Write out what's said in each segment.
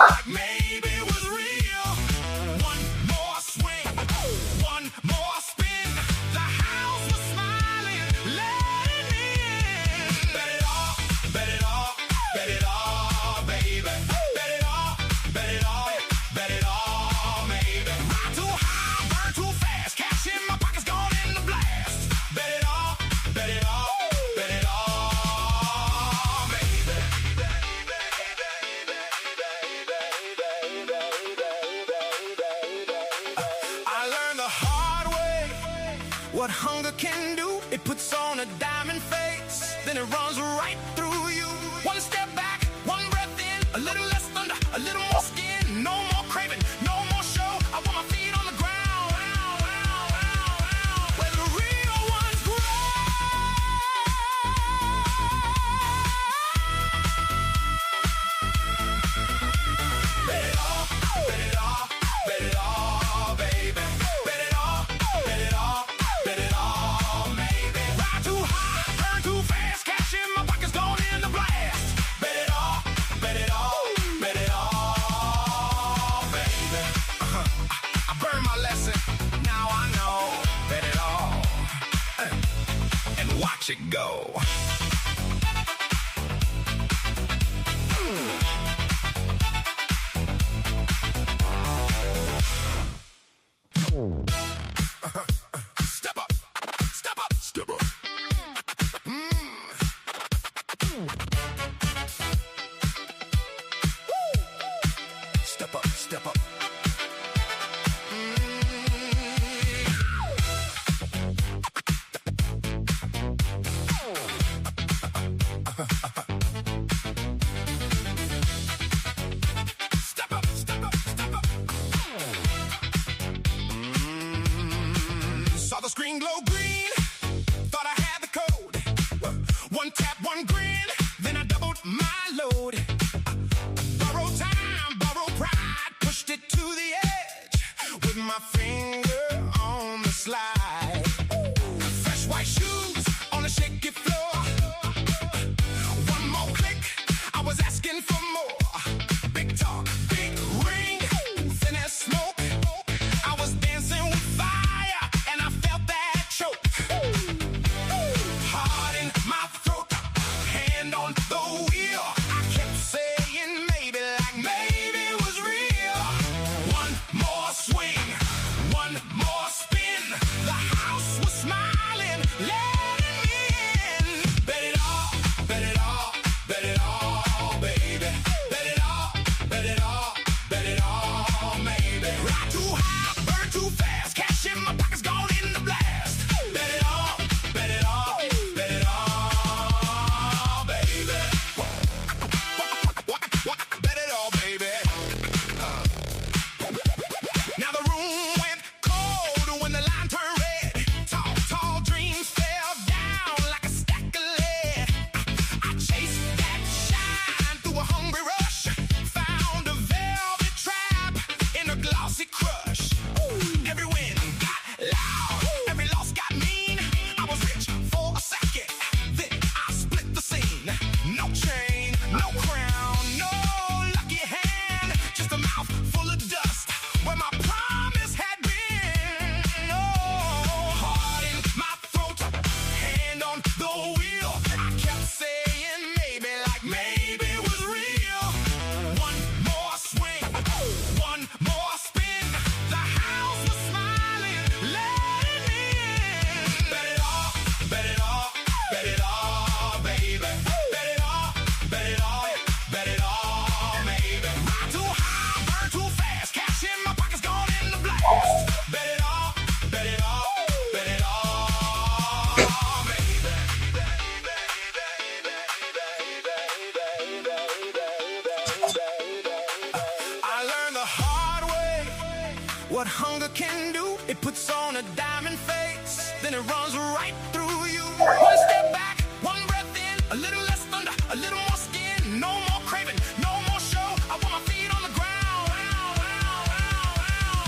like maybe it was real. One more swing, one more spin. The house was smiling, letting me in. Bet it all, bet it all, bet it all, baby. Bet it all, bet it all, bet it all, maybe. Ride too high, burn too fast. Cash in my pockets, gone in the blast. Bet it all, bet it all, bet it all, baby. I learned the hard way what hunger can do. It puts on a diamond face, then it runs right through you. One step back, one breath in, a little less thunder, a little more skin. No more craving, no more show. I want my feet on the ground, where the real ones grow. Bet it all, bet it all, bet it all, baby. Bet it all, bet it all, bet it all, maybe. Ride too high, burn too fast. Cash in my pockets, gone in the blast. Bet it all, bet it all, bet it all, baby. I burned my lesson, now I know. Bet it all, and watch it go. Step up, step up, step up. Step up, step up. Step up, step up, step up. Saw the screen glow green, thought I had the code. One tap, one grin, then I doubled my load. Borrowed time, borrowed pride, pushed it to the edge with my finger on the slide. Fresh white shoes on the shaky floor. One more click, I was asking for more. Big talk, big ring, thin as smoke. I was dancing with fire and I felt that choke. Heart in my throat, hand on the wheel. I kept saying maybe, like maybe it was real. One more swing, one more spin. The house was smiling, letting me in. Bet it all, bet it all, bet it all, baby. Bet it all, bet it all, bet it all, maybe. Ride too high, burn too fast. Cash in my pockets, gone in the blast. Bet it all, bet it all, bet it all, baby. Bet it all, baby. Now the room went cold when the line turned red. Tall, tall dreams fell down like a stack of lead. I chased that shine through a hungry rush. Found a velvet trap in a glossy crush. Every win got loud, every loss got mean. I was rich for a second, then I split the scene. No chain, no crown, no lucky hand, just a mouth full of dust where my promise had been. Oh, heart in my throat, hand on the wheel. I kept saying maybe, like maybe it was real. One more swing, one more spin. The house was smiling, letting me in. Bet it all, bet it all, bet it all, baby. Bet it all, bet it all, bet it all, maybe. Ride too high, burn too fast. Cash in my pockets, gone in the blast. Bet it all, bet it all, bet it all, baby. I learned the hard way what hunger can do. It puts on a diamond face, then it runs right through you. One step back, one breath in, a little less thunder, a little more skin. No more craving, no more show. I want my feet on the ground,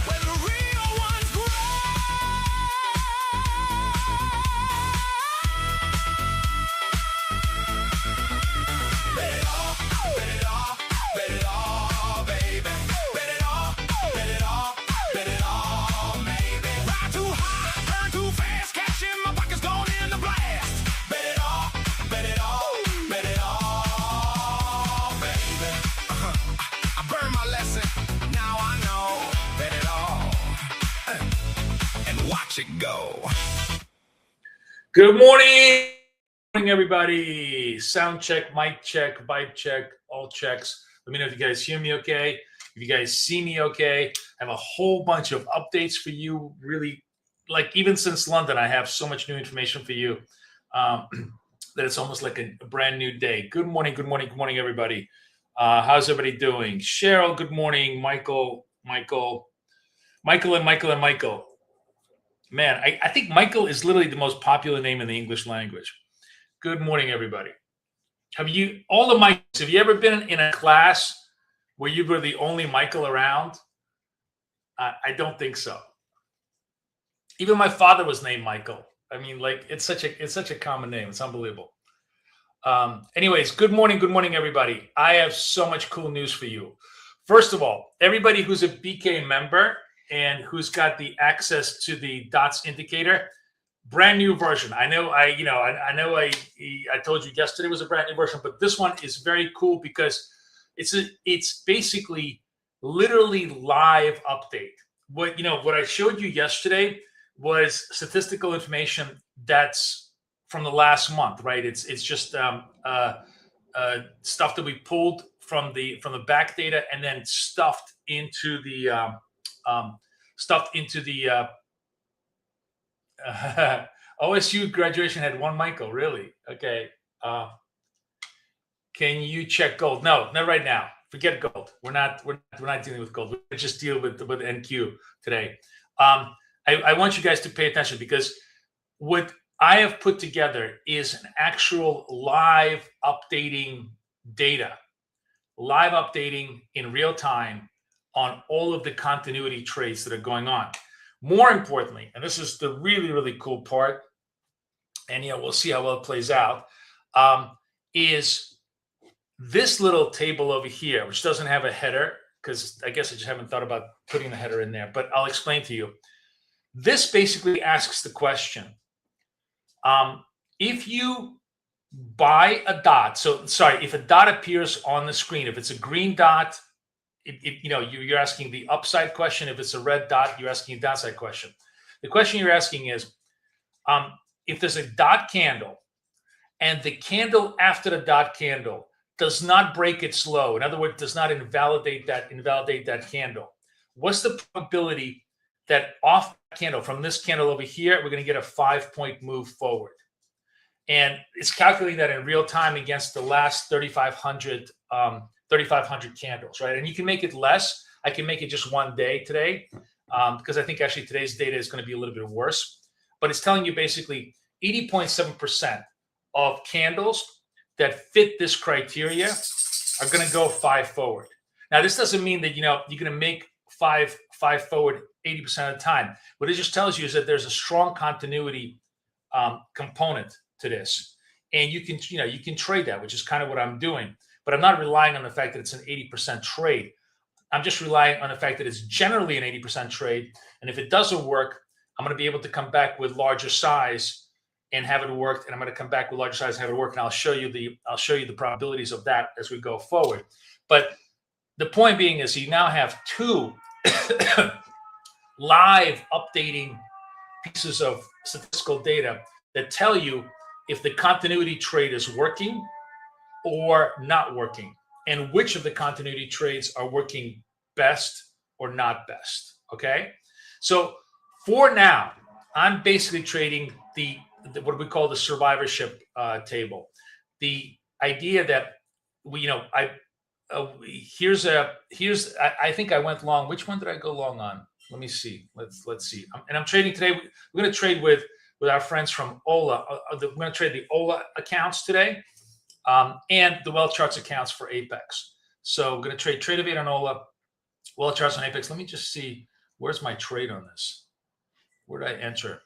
where the real ones grow. Bet it all, bet it all, bet it all, baby. listen, now I know that it all, and watch it go. Good morning, everybody. Sound check, mic check, vibe check, all checks. Let me know if you guys hear me okay, if you guys see me okay. I have a whole bunch of updates for you, really, like even since London, I have so much new information for you that it's almost like a brand new day. Good morning, good morning, good morning, everybody. How's everybody doing? Cheryl, good morning. Michael. Man, I think Michael is literally the most popular name in the English language. Good morning, everybody. Have you ever been in a class where you were the only Michael around? I don't think so. Even my father was named Michael. I mean, like it's such a common name. It's unbelievable. Anyways, good morning, everybody. I have so much cool news for you. First of all, everybody who's a BK member and who's got the access to the dots indicator, brand new version. I know I told you yesterday was a brand new version, but this one is very cool because it's basically literally live update. What I showed you yesterday was statistical information that's from the last month, right? It's just stuff that we pulled from the back data and then stuffed into the OSU graduation had one Michael, really? Okay. Can you check gold? No, not right now. Forget gold. We're not dealing with gold. We're just deal with NQ today. I want you guys to pay attention because what I have put together is an actual live updating data, live updating in real time on all of the continuity trades that are going on. More importantly, and this is the really, really cool part, and we'll see how well it plays out, is this little table over here, which doesn't have a header, because I guess I just haven't thought about putting the header in there, but I'll explain to you. This basically asks the question, if you buy a dot, if a dot appears on the screen, if it's a green dot, you're asking the upside question. If it's a red dot, you're asking a downside question. The question you're asking is, if there's a dot candle and the candle after the dot candle does not break its low, in other words, does not invalidate that candle, what's the probability that off that candle, from this candle over here, we're going to get a 5-point move forward? And it's calculating that in real time against the last 3,500 candles, right? And you can make it less. I can make it just one day today because I think actually today's data is going to be a little bit worse. But it's telling you basically 80.7% of candles that fit this criteria are going to go 5 forward. Now, this doesn't mean that you're going to make five forward 80% of the time. What it just tells you is that there's a strong continuity component to this, and you can trade that, which is kind of what I'm doing. But I'm not relying on the fact that it's an 80% trade. I'm just relying on the fact that it's generally an 80% trade. And if it doesn't work, I'm going to be able to come back with larger size and have it work. And I'm going to come back with larger size and have it work. And I'll show you the probabilities of that as we go forward. But the point being is you now have 2 live updating pieces of statistical data that tell you if the continuity trade is working or not working, and which of the continuity trades are working best or not best. Okay, so for now, I'm basically trading the what we call the survivorship table. The idea that I think I went long. Which one did I go long on? Let me see. Let's see. And I'm trading today. We're going to trade with our friends from Ola. We're going to trade the Ola accounts today. And the Wealth Charts accounts for Apex. So we're going to trade of 8 on Ola, Wealth Charts on Apex. Let me just see, where's my trade on this? Where did I enter?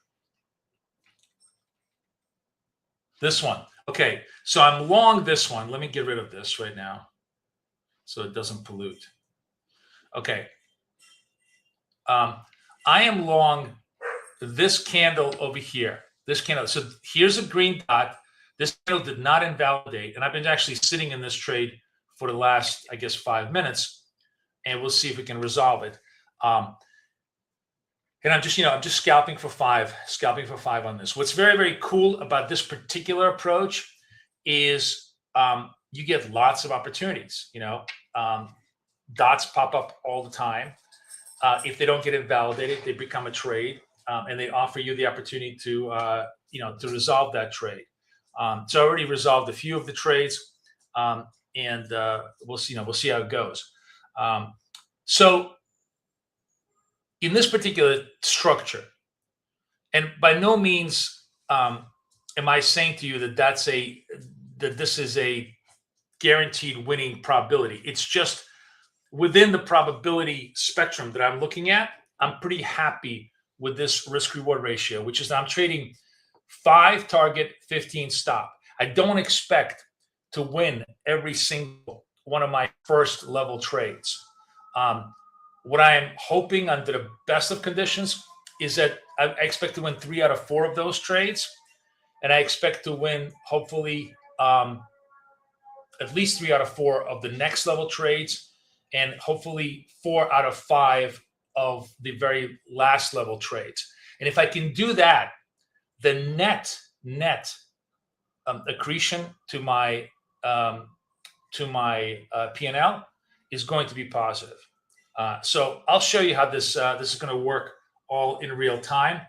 This one. Okay, so I'm long this one. Let me get rid of this right now so it doesn't pollute. Okay. I am long this candle over here. This candle. So here's a green dot. This candle did not invalidate, and I've been actually sitting in this trade for the last, I guess, 5 minutes. and we'll see if we can resolve it. And I'm just scalping for five on this. What's very, very cool about this particular approach is you get lots of opportunities. Dots pop up all the time. If they don't get invalidated, they become a trade, and they offer you the opportunity to to resolve that trade. So I already resolved a few of the trades, and we'll see how it goes. So in this particular structure, and by no means am I saying to you that this is a guaranteed winning probability. It's just within the probability spectrum that I'm looking at, I'm pretty happy with this risk-reward ratio, which is I'm trading 5 target, 15 stop. I don't expect to win every single one of my first level trades. What I am hoping under the best of conditions is that I expect to win 3 out of 4 of those trades. And I expect to win, hopefully, at least 3 out of 4 of the next level trades, and hopefully 4 out of 5 of the very last level trades. And if I can do that, the net accretion to my P&L is going to be positive. So I'll show you how this is going to work all in real time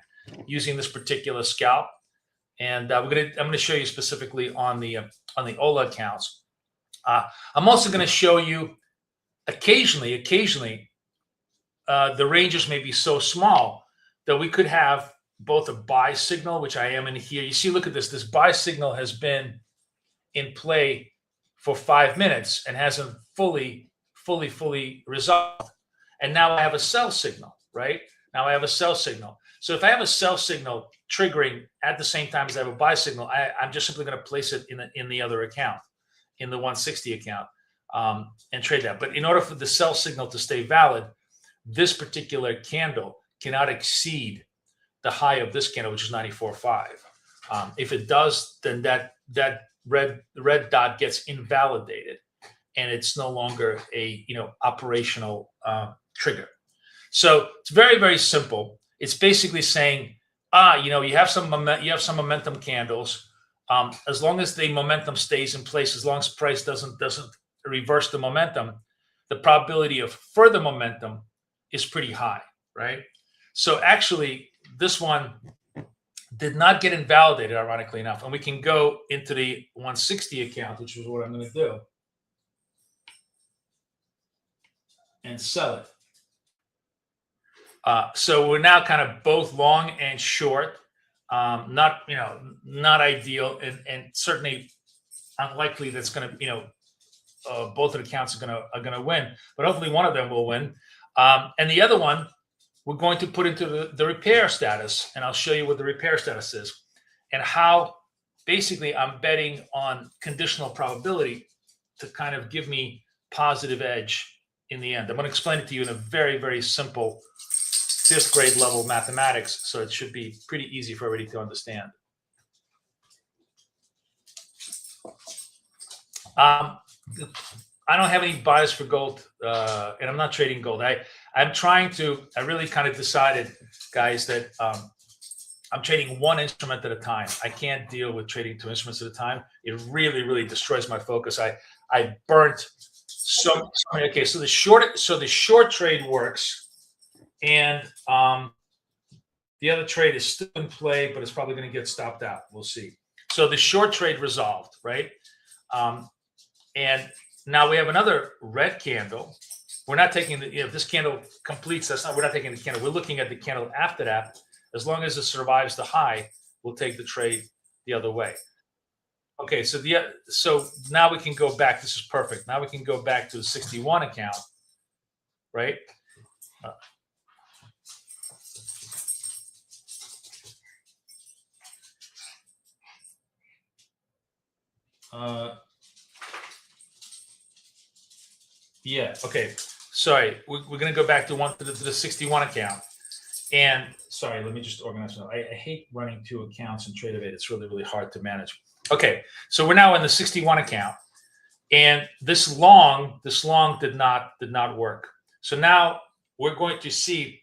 using this particular scalp, and I'm going to show you specifically on the OLA accounts. I'm also going to show you occasionally the ranges may be so small that we could have both a buy signal, which I am in here. You see, look at this. This buy signal has been in play for 5 minutes and hasn't fully resolved. And now I have a sell signal, right? Now I have a sell signal. So if I have a sell signal triggering at the same time as I have a buy signal, I'm just simply going to place it in the other account, in the 160 account, and trade that. But in order for the sell signal to stay valid, this particular candle cannot exceed the high of this candle, which is 94.5. If it does, then that red dot gets invalidated, and it's no longer a operational trigger. So it's very, very simple. It's basically saying, you have some momentum candles. As long as the momentum stays in place, as long as price doesn't reverse the momentum, the probability of further momentum is pretty high, right? So actually, this one did not get invalidated, ironically enough, and we can go into the 160 account, which is what I'm going to do, and sell it. So we're now kind of both long and short. Not ideal, and certainly unlikely that's going to both of the accounts are going to win, but hopefully one of them will win, and the other one we're going to put into the repair status, and I'll show you what the repair status is and how basically I'm betting on conditional probability to kind of give me positive edge in the end. I'm going to explain it to you in a very, very simple 5th grade level mathematics, so it should be pretty easy for everybody to understand. I don't have any bias for gold, and I'm not trading gold. I really kind of decided, guys, that I'm trading one instrument at a time. I can't deal with trading 2 instruments at a time. It really, really destroys my focus. I burnt so many. Okay, so the short trade works, and the other trade is still in play, but it's probably going to get stopped out. We'll see. So the short trade resolved, right? And now we have another red candle. We're not taking if this candle completes, we're not taking the candle. We're looking at the candle after that. As long as it survives the high, we'll take the trade the other way. Okay, so now we can go back. This is perfect. Now we can go back to the 61 account, right? Yeah. Okay. Sorry, we're going to go back to the 61 account. And sorry, let me just organize. I hate running 2 accounts in TradeOvate. It's really, really hard to manage. Okay, so we're now in the 61 account, and this long did not work. So now we're going to see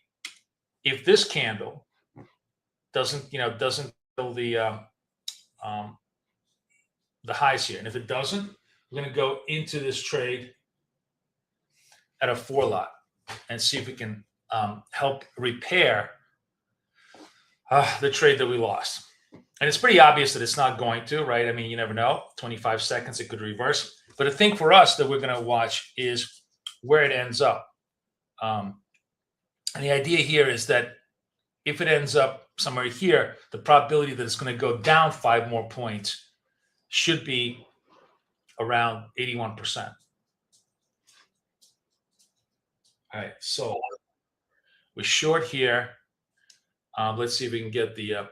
if this candle doesn't fill the highs here. And if it doesn't, we're going to go into this trade at a 4 lot and see if we can help repair the trade that we lost. And it's pretty obvious that it's not going to, right? I mean, you never know. 25 seconds, it could reverse. But the thing for us that we're going to watch is where it ends up. And the idea here is that if it ends up somewhere here, the probability that it's going to go down 5 more points should be around 81%. All right, so we're short here. Let's see if we can get the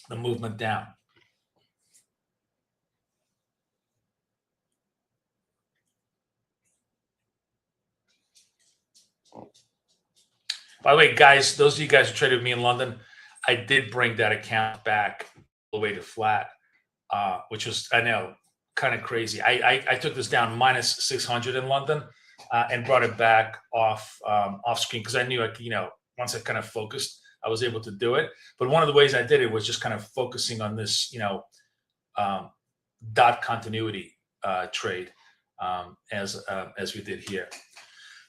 movement down. By the way, guys, those of you guys who traded with me in London, I did bring that account back all the way to flat, which was, I know, kind of crazy. I took this down minus 600 in London and brought it back off screen because I knew, once I kind of focused, I was able to do it. But one of the ways I did it was just kind of focusing on this, dot continuity trade as we did here.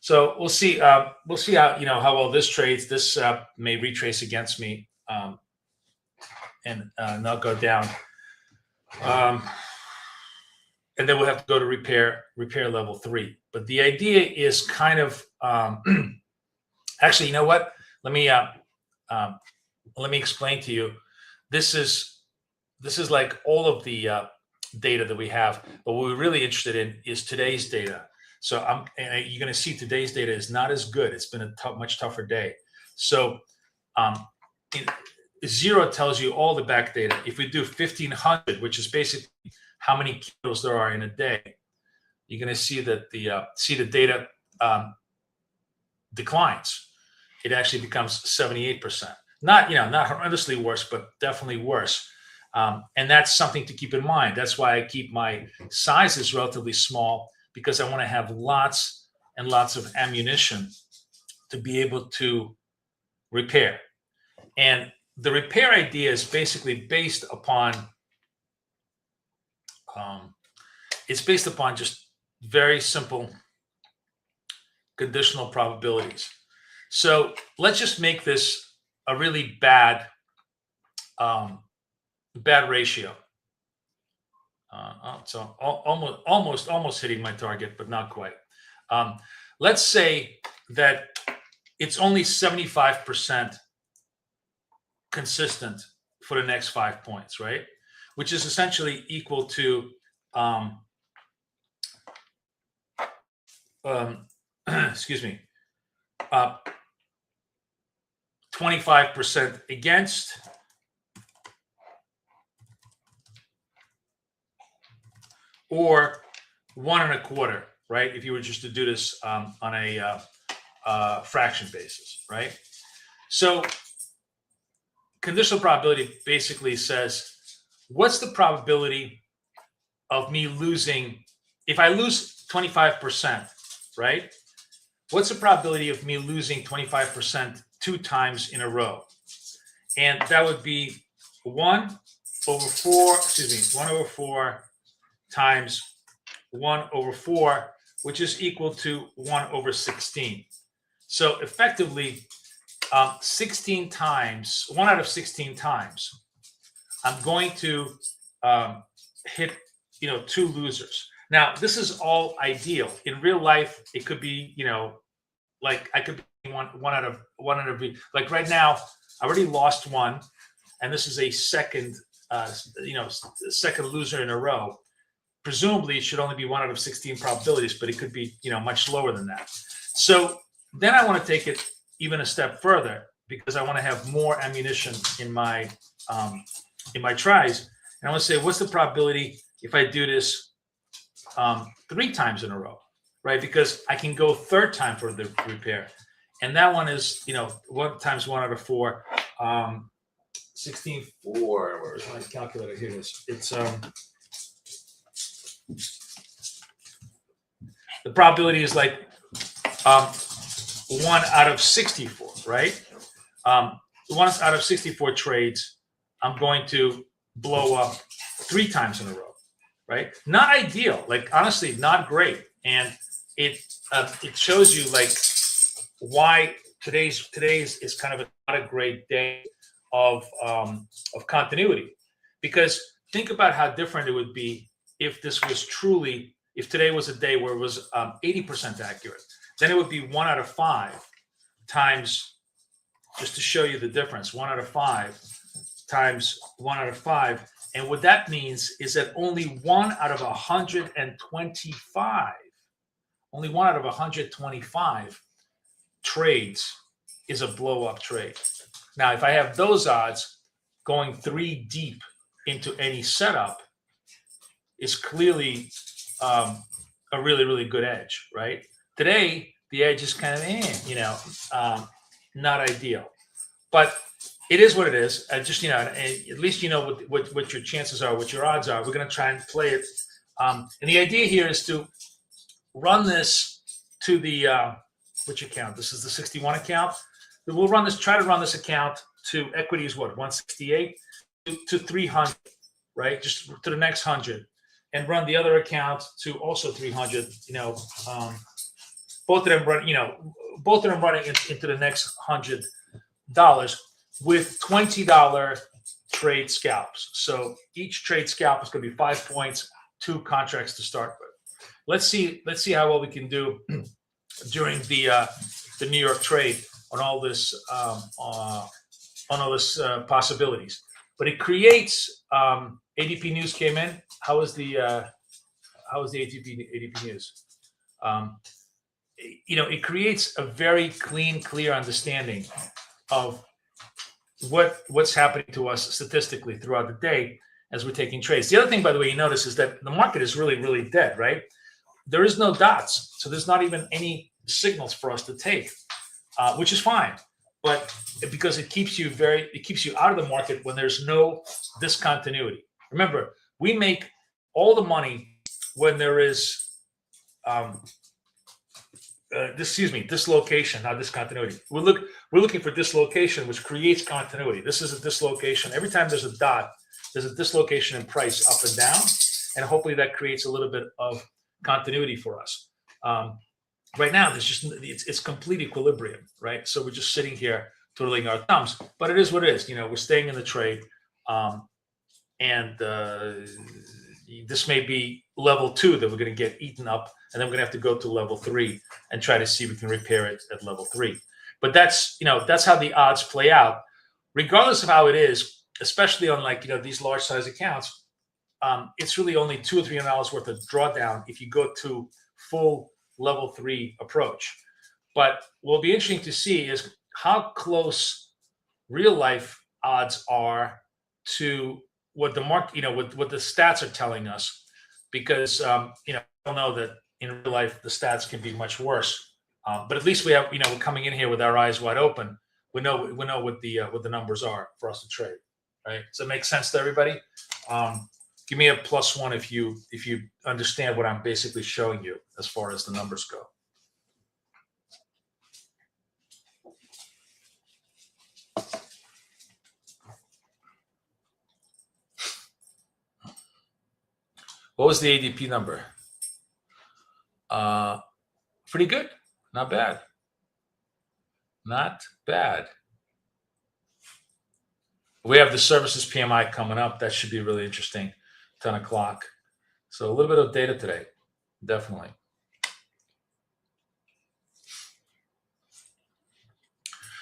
So we'll see. We'll see how well this trades. This may retrace against me and not go down. And then we'll have to go to repair level 3. But the idea is kind of actually, you know what? Let me explain to you. This is like all of the data that we have, but what we're really interested in is today's data. So you're going to see today's data is not as good. It's been a much tougher day. So 0 tells you all the back data. If we do 1500, which is basically how many candles there are in a day, you're going to see that the data declines. It actually becomes 78%. Not horrendously worse, but definitely worse. And that's something to keep in mind. That's why I keep my sizes relatively small, because I want to have lots and lots of ammunition to be able to repair. And the repair idea is basically based upon just very simple conditional probabilities. So let's just make this a really bad ratio. So almost hitting my target, but not quite. Let's say that it's only 75% consistent for the next 5 points, right? Which is essentially equal to excuse me, 25% against, or 1 1/4, right? If you were just to do this on a fraction basis, right? So conditional probability basically says, what's the probability of me losing, if I lose 25%, right? What's the probability of me losing 25% 2 times in a row? And that would be 1/4 times 1/4, which is equal to 1/16. So effectively, 16 times, 1 out of 16 times, I'm going to hit 2 losers. Now, this is all ideal. In real life, it could be, like I could be one out of like right now, I already lost 1, and this is a second loser in a row. Presumably, it should only be 1 out of 16 probabilities, but it could be, much lower than that. So then I want to take it even a step further, because I want to have more ammunition in my tries. And I want to say, what's the probability if I do this 3 times in a row, right? Because I can go 3rd time for the repair. And that one is, 1 times 1 out of 4, 16/4. Where's my calculator? Here it is. It's The probability is like 1 out of 64, right? 1 out of 64 trades, I'm going to blow up 3 times in a row, right? Not ideal, like honestly, not great. And it shows you like why today's is kind of not a great day of continuity, because think about how different it would be if this was truly, if today was a day where it was 80% accurate. Then it would be 1 out of 5 times, just to show you the difference, 1 out of 5 times 1 out of 5. And what that means is that only 1 out of 125, only 1 out of 125 trades is a blow up trade. Now, if I have those odds, going 3 deep into any setup is clearly a really, really good edge, right? Today, the edge is kind of, not ideal, but it is what it is. Just, at least you know what your chances are, what your odds are. We're going to try and play it. And the idea here is to run this to the, which account? This is the 61 account. We'll try to run this account to equity is what, 168 to 300, right? Just to the next 100, and run the other account to also 300. Both of them run, running into the next $100 with $20 trade scalps. So each trade scalp is going to be 5 points, 2 contracts to start with. Let's see how well we can do during the New York trade on all this possibilities. But it creates ADP news came in. How was the ADP news? It creates a very clear understanding of what's happening to us statistically throughout the day as we're taking trades. The other thing, by the way, you notice is that the market is really, really dead, right? There is no dots, so there's not even any signals for us to take, which is fine. But because it keeps you out of the market when there's no discontinuity. Remember, we make all the money when there is dislocation, not discontinuity. We're looking for dislocation, which creates continuity. This is a dislocation. Every time there's a dot, there's a dislocation in price up and down, and hopefully that creates a little bit of continuity for us. Right now, it's complete equilibrium, right? So we're just sitting here twiddling our thumbs, but it is what it is. We're staying in the trade, and this may be level 2 that we're going to get eaten up, and then we're going to have to go to level 3 and try to see if we can repair it at level 3. But that's how the odds play out, regardless of how it is, especially on these large size accounts. It's really only $200 or $300 worth of drawdown if you go to full level 3 approach. But what'll be interesting to see is how close real life odds are to what the market, what the stats are telling us, because I don't know that in real life the stats can be much worse. But at least we have, we're coming in here with our eyes wide open. We know what the numbers are for us to trade, right? Does that make sense to everybody? Give me a +1 if you understand what I'm basically showing you as far as the numbers go. What was the ADP number? Pretty good. Not bad. Not bad. We have the services PMI coming up. That should be really interesting. 10 o'clock. So a little bit of data today. Definitely.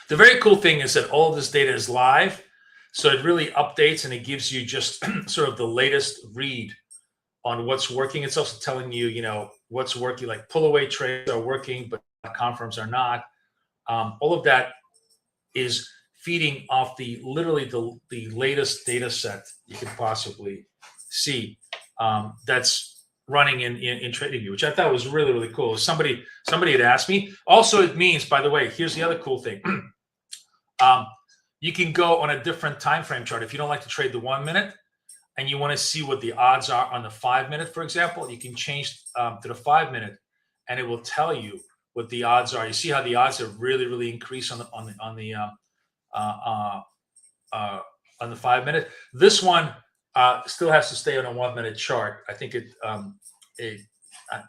The very cool thing is that all of this data is live. So it really updates and it gives you just sort of the latest read on what's working. It's also telling you, what's working, like pull away trades are working, but confirms are not. All of that is feeding off literally the latest data set you could possibly see, that's running in TradingView, which I thought was really, really cool. Somebody had asked me. Also, it means, by the way, here's the other cool thing. You can go on a different time frame chart. If you don't like to trade the 1 minute and you want to see what the odds are on the 5 minute, for example, you can change to the 5 minute and it will tell you what the odds are. You see how the odds have really increased on the 5 minute. This one still has to stay on a 1 minute chart. I think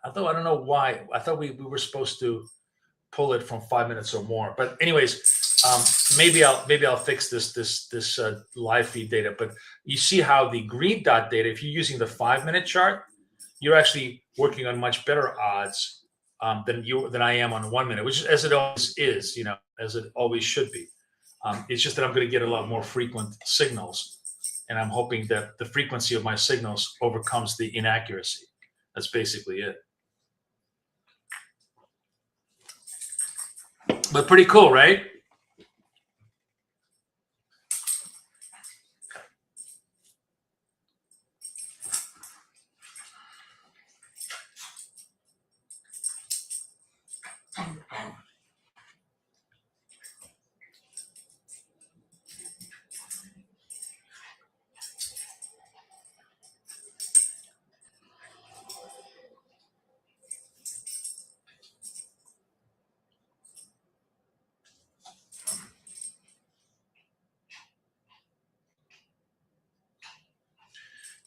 although I don't know why. I thought we were supposed to pull it from 5 minutes or more. But anyways, maybe I'll fix this live feed data. But you see how the green dot data, if you're using the 5 minute chart, you're actually working on much better odds than I am on 1 minute, which is, as it always is, as it always should be. It's just that I'm going to get a lot more frequent signals, and I'm hoping that the frequency of my signals overcomes the inaccuracy. That's basically it. But pretty cool, right?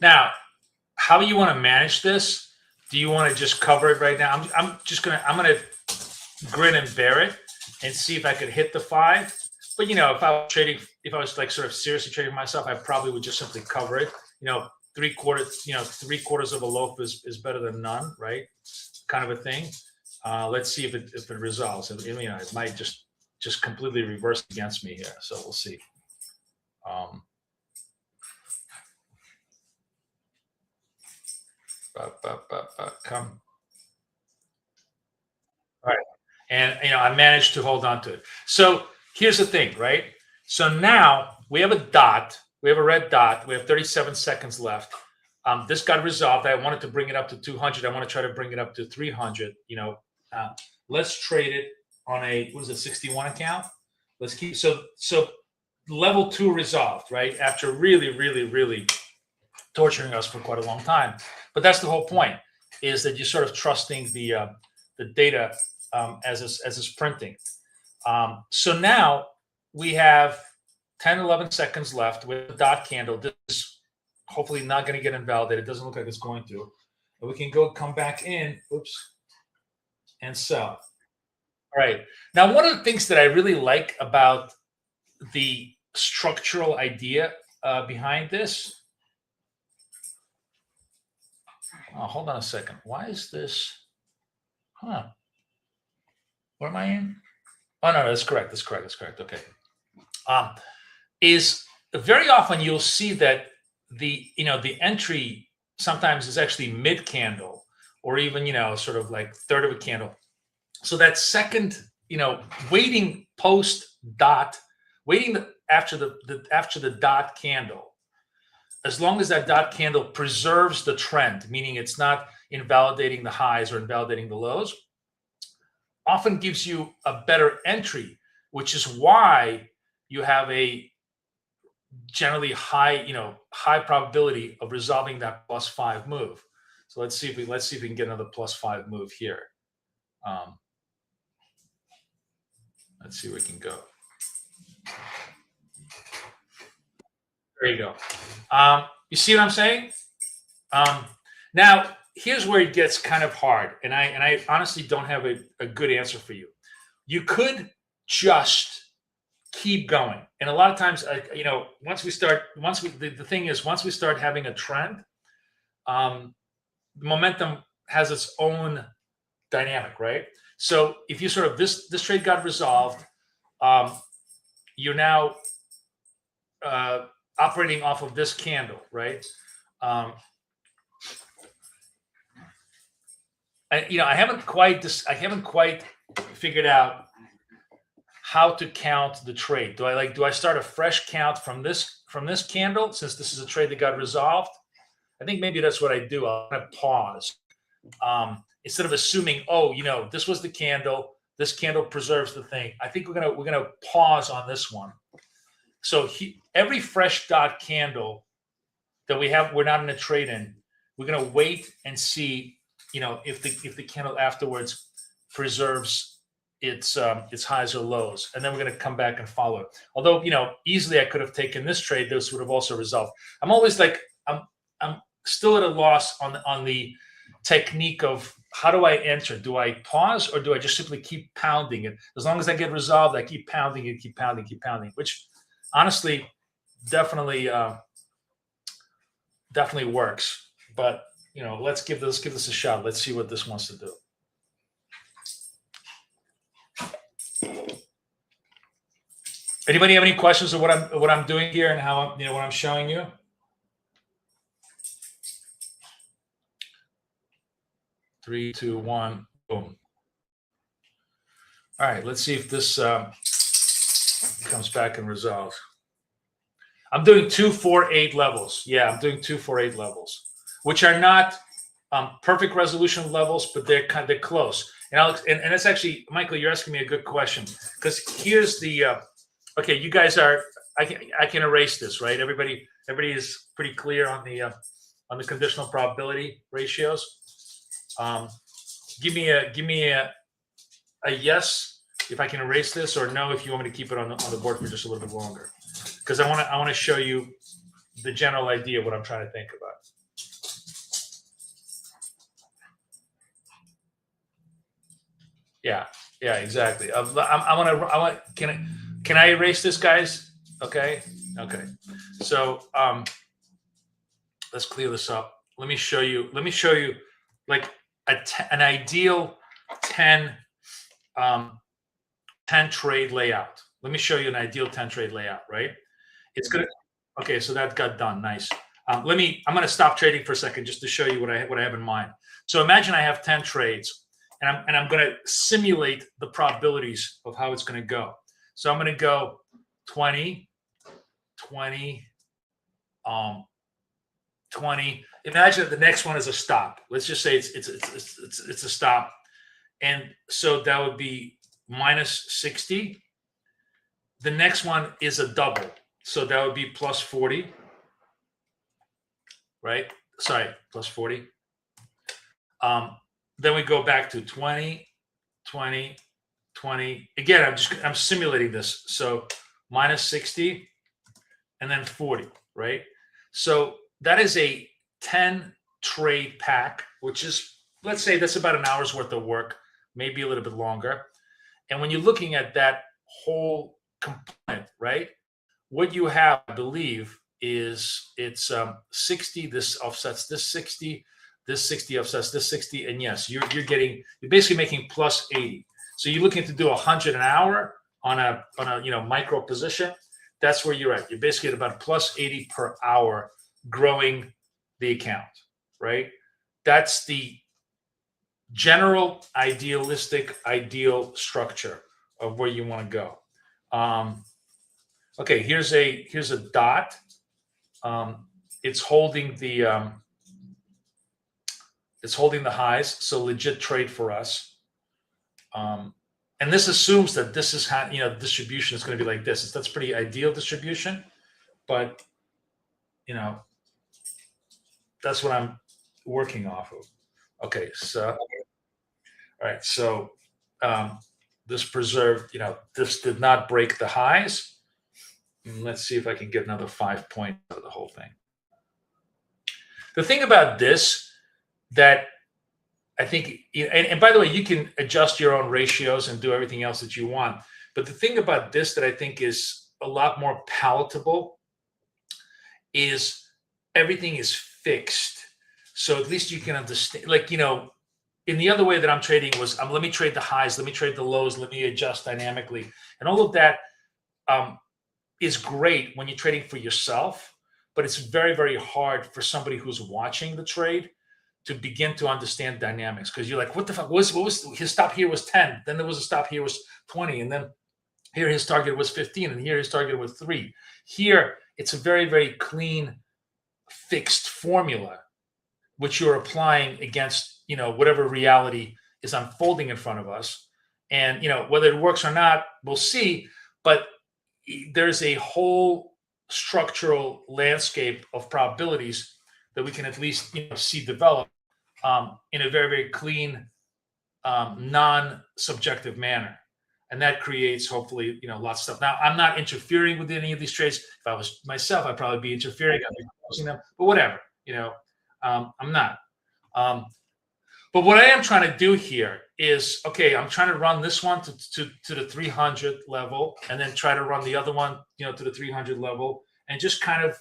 Now, how you want to manage this? Do you want to just cover it right now? I'm gonna grin and bear it and see if I could hit the 5. But if I was like sort of seriously trading myself, I probably would just simply cover it. 3/4 of a loaf is better than none, right? Kind of a thing. Let's see if it resolves. It might just completely reverse against me here. So we'll see. Come. All right. And I managed to hold on to it. So here's the thing, right? So now we have a dot. We have a red dot. We have 37 seconds left. This got resolved. I wanted to bring it up to 200. I want to try to bring it up to 300. Let's trade it on a 61 account. Let's keep so level 2 resolved, right? After really torturing us for quite a long time. But that's the whole point, is that you're sort of trusting the data as it's printing. So now we have 10, 11 seconds left with the dot candle. This is hopefully not going to get invalidated. It doesn't look like it's going to. And we can come back in, and sell. All right. Now, one of the things that I really like about the structural idea behind this. Oh, hold on a second. Why is this? Where am I in? Oh, no, that's correct. That's correct. Okay. Is very often you'll see that the entry sometimes is actually mid candle, or even sort of like third of a candle. So that second, waiting post dot, waiting after the dot candle. As long as that dot candle preserves the trend, meaning it's not invalidating the highs or invalidating the lows, often gives you a better entry, which is why you have a generally high probability of resolving that +5 move. So let's see if we can get another +5 move here. Let's see where we can go. There you go. You see what I'm saying? Now, here's where it gets kind of hard, and I honestly don't have a good answer for you. You could just keep going, and a lot of times, once we start having a trend, momentum has its own dynamic, right? So if you sort of this trade got resolved, you're now operating off of this candle, right? I haven't quite figured out how to count the trade. Do I start a fresh count from this candle, since this is a trade that got resolved? I think maybe that's what I do. I'm gonna pause instead of assuming, this was the candle. This candle preserves the thing. I think we're gonna pause on this one. So every fresh dot candle that we're not in a trade in, we're going to wait and see if the candle afterwards preserves its highs or lows, and then we're going to come back and follow it. Although easily I could have taken this trade, this would have also resolved. I'm always like I'm still at a loss on the technique of how do I enter? Do I pause or do I just simply keep pounding it? As long as I get resolved, I keep pounding it, keep pounding, which honestly definitely works. But let's give this a shot. Let's see what this wants to do. Anybody have any questions of what I'm doing here and how what I'm showing you? Three, two, one, boom. All right, let's see if this comes back and resolves. I'm doing 2, 4, 8 levels. Yeah, I'm doing 2, 4, 8 levels, which are not perfect resolution levels, but they're close. And Alex, and it's actually, Michael, you're asking me a good question, because here's the okay. You guys are. I can erase this, right? Everybody is pretty clear on the conditional probability ratios. Give me a yes if I can erase this, or no if you want me to keep it on the board for just a little bit longer, because I want to show you the general idea of what I'm trying to think about. Yeah, exactly. Can I erase this, guys? Okay. So let's clear this up. Let me show you like an ideal 10 trade layout. Let me show you an ideal 10 trade layout, right? It's good. Okay, so that got done. Nice. I'm going to stop trading for a second just to show you what I have in mind. So imagine I have 10 trades, and I'm going to simulate the probabilities of how it's going to go. So I'm going to go 20, 20, 20. Imagine that the next one is a stop. Let's just say it's a stop, and so that would be minus 60. The next one is a double, so that would be plus 40. Right? Sorry, plus 40. Then we go back to 20, 20, 20. Again, I'm simulating this. So minus 60 and then 40, right? So that is a 10 trade pack, which is, let's say that's about an hour's worth of work, maybe a little bit longer. And when you're looking at that whole component, right, what you have, I believe, is it's 60. This offsets this 60. This 60 offsets this 60, and yes, you're basically making plus 80. So you're looking to do 100 an hour on a micro position. That's where you're at. You're basically at about plus 80 per hour, growing the account, right? That's the general ideal structure of where you want to go. Okay, here's a dot. It's holding the highs, so legit trade for us. And this assumes that this is how distribution is going to be like this. That's pretty ideal distribution, but that's what I'm working off of. Okay, so all right, so this preserved, this did not break the highs. And let's see if I can get another 5 points out of the whole thing. The thing about this that I think, and by the way, you can adjust your own ratios and do everything else that you want. But the thing about this that I think is a lot more palatable is everything is fixed. So at least you can understand, in the other way that I'm trading was, let me trade the highs, let me trade the lows, let me adjust dynamically. And all of that is great when you're trading for yourself, but it's very, very hard for somebody who's watching the trade to begin to understand dynamics, because you're like, what the fuck? What was his stop here was 10, then there was a stop here was 20, and then here his target was 15, and here his target was 3. Here it's a very, very clean, fixed formula, which you're applying against whatever reality is unfolding in front of us. And whether it works or not, we'll see. But there's a whole structural landscape of probabilities that we can at least see develop in a very, very clean, non-subjective manner. And that creates hopefully, lots of stuff. Now, I'm not interfering with any of these trades. If I was myself, I'd probably be interfering. I'd be closing them, but whatever, I'm not. But what I am trying to do here is, okay, I'm trying to run this one to the 300 level, and then try to run the other one, to the 300 level, and just kind of,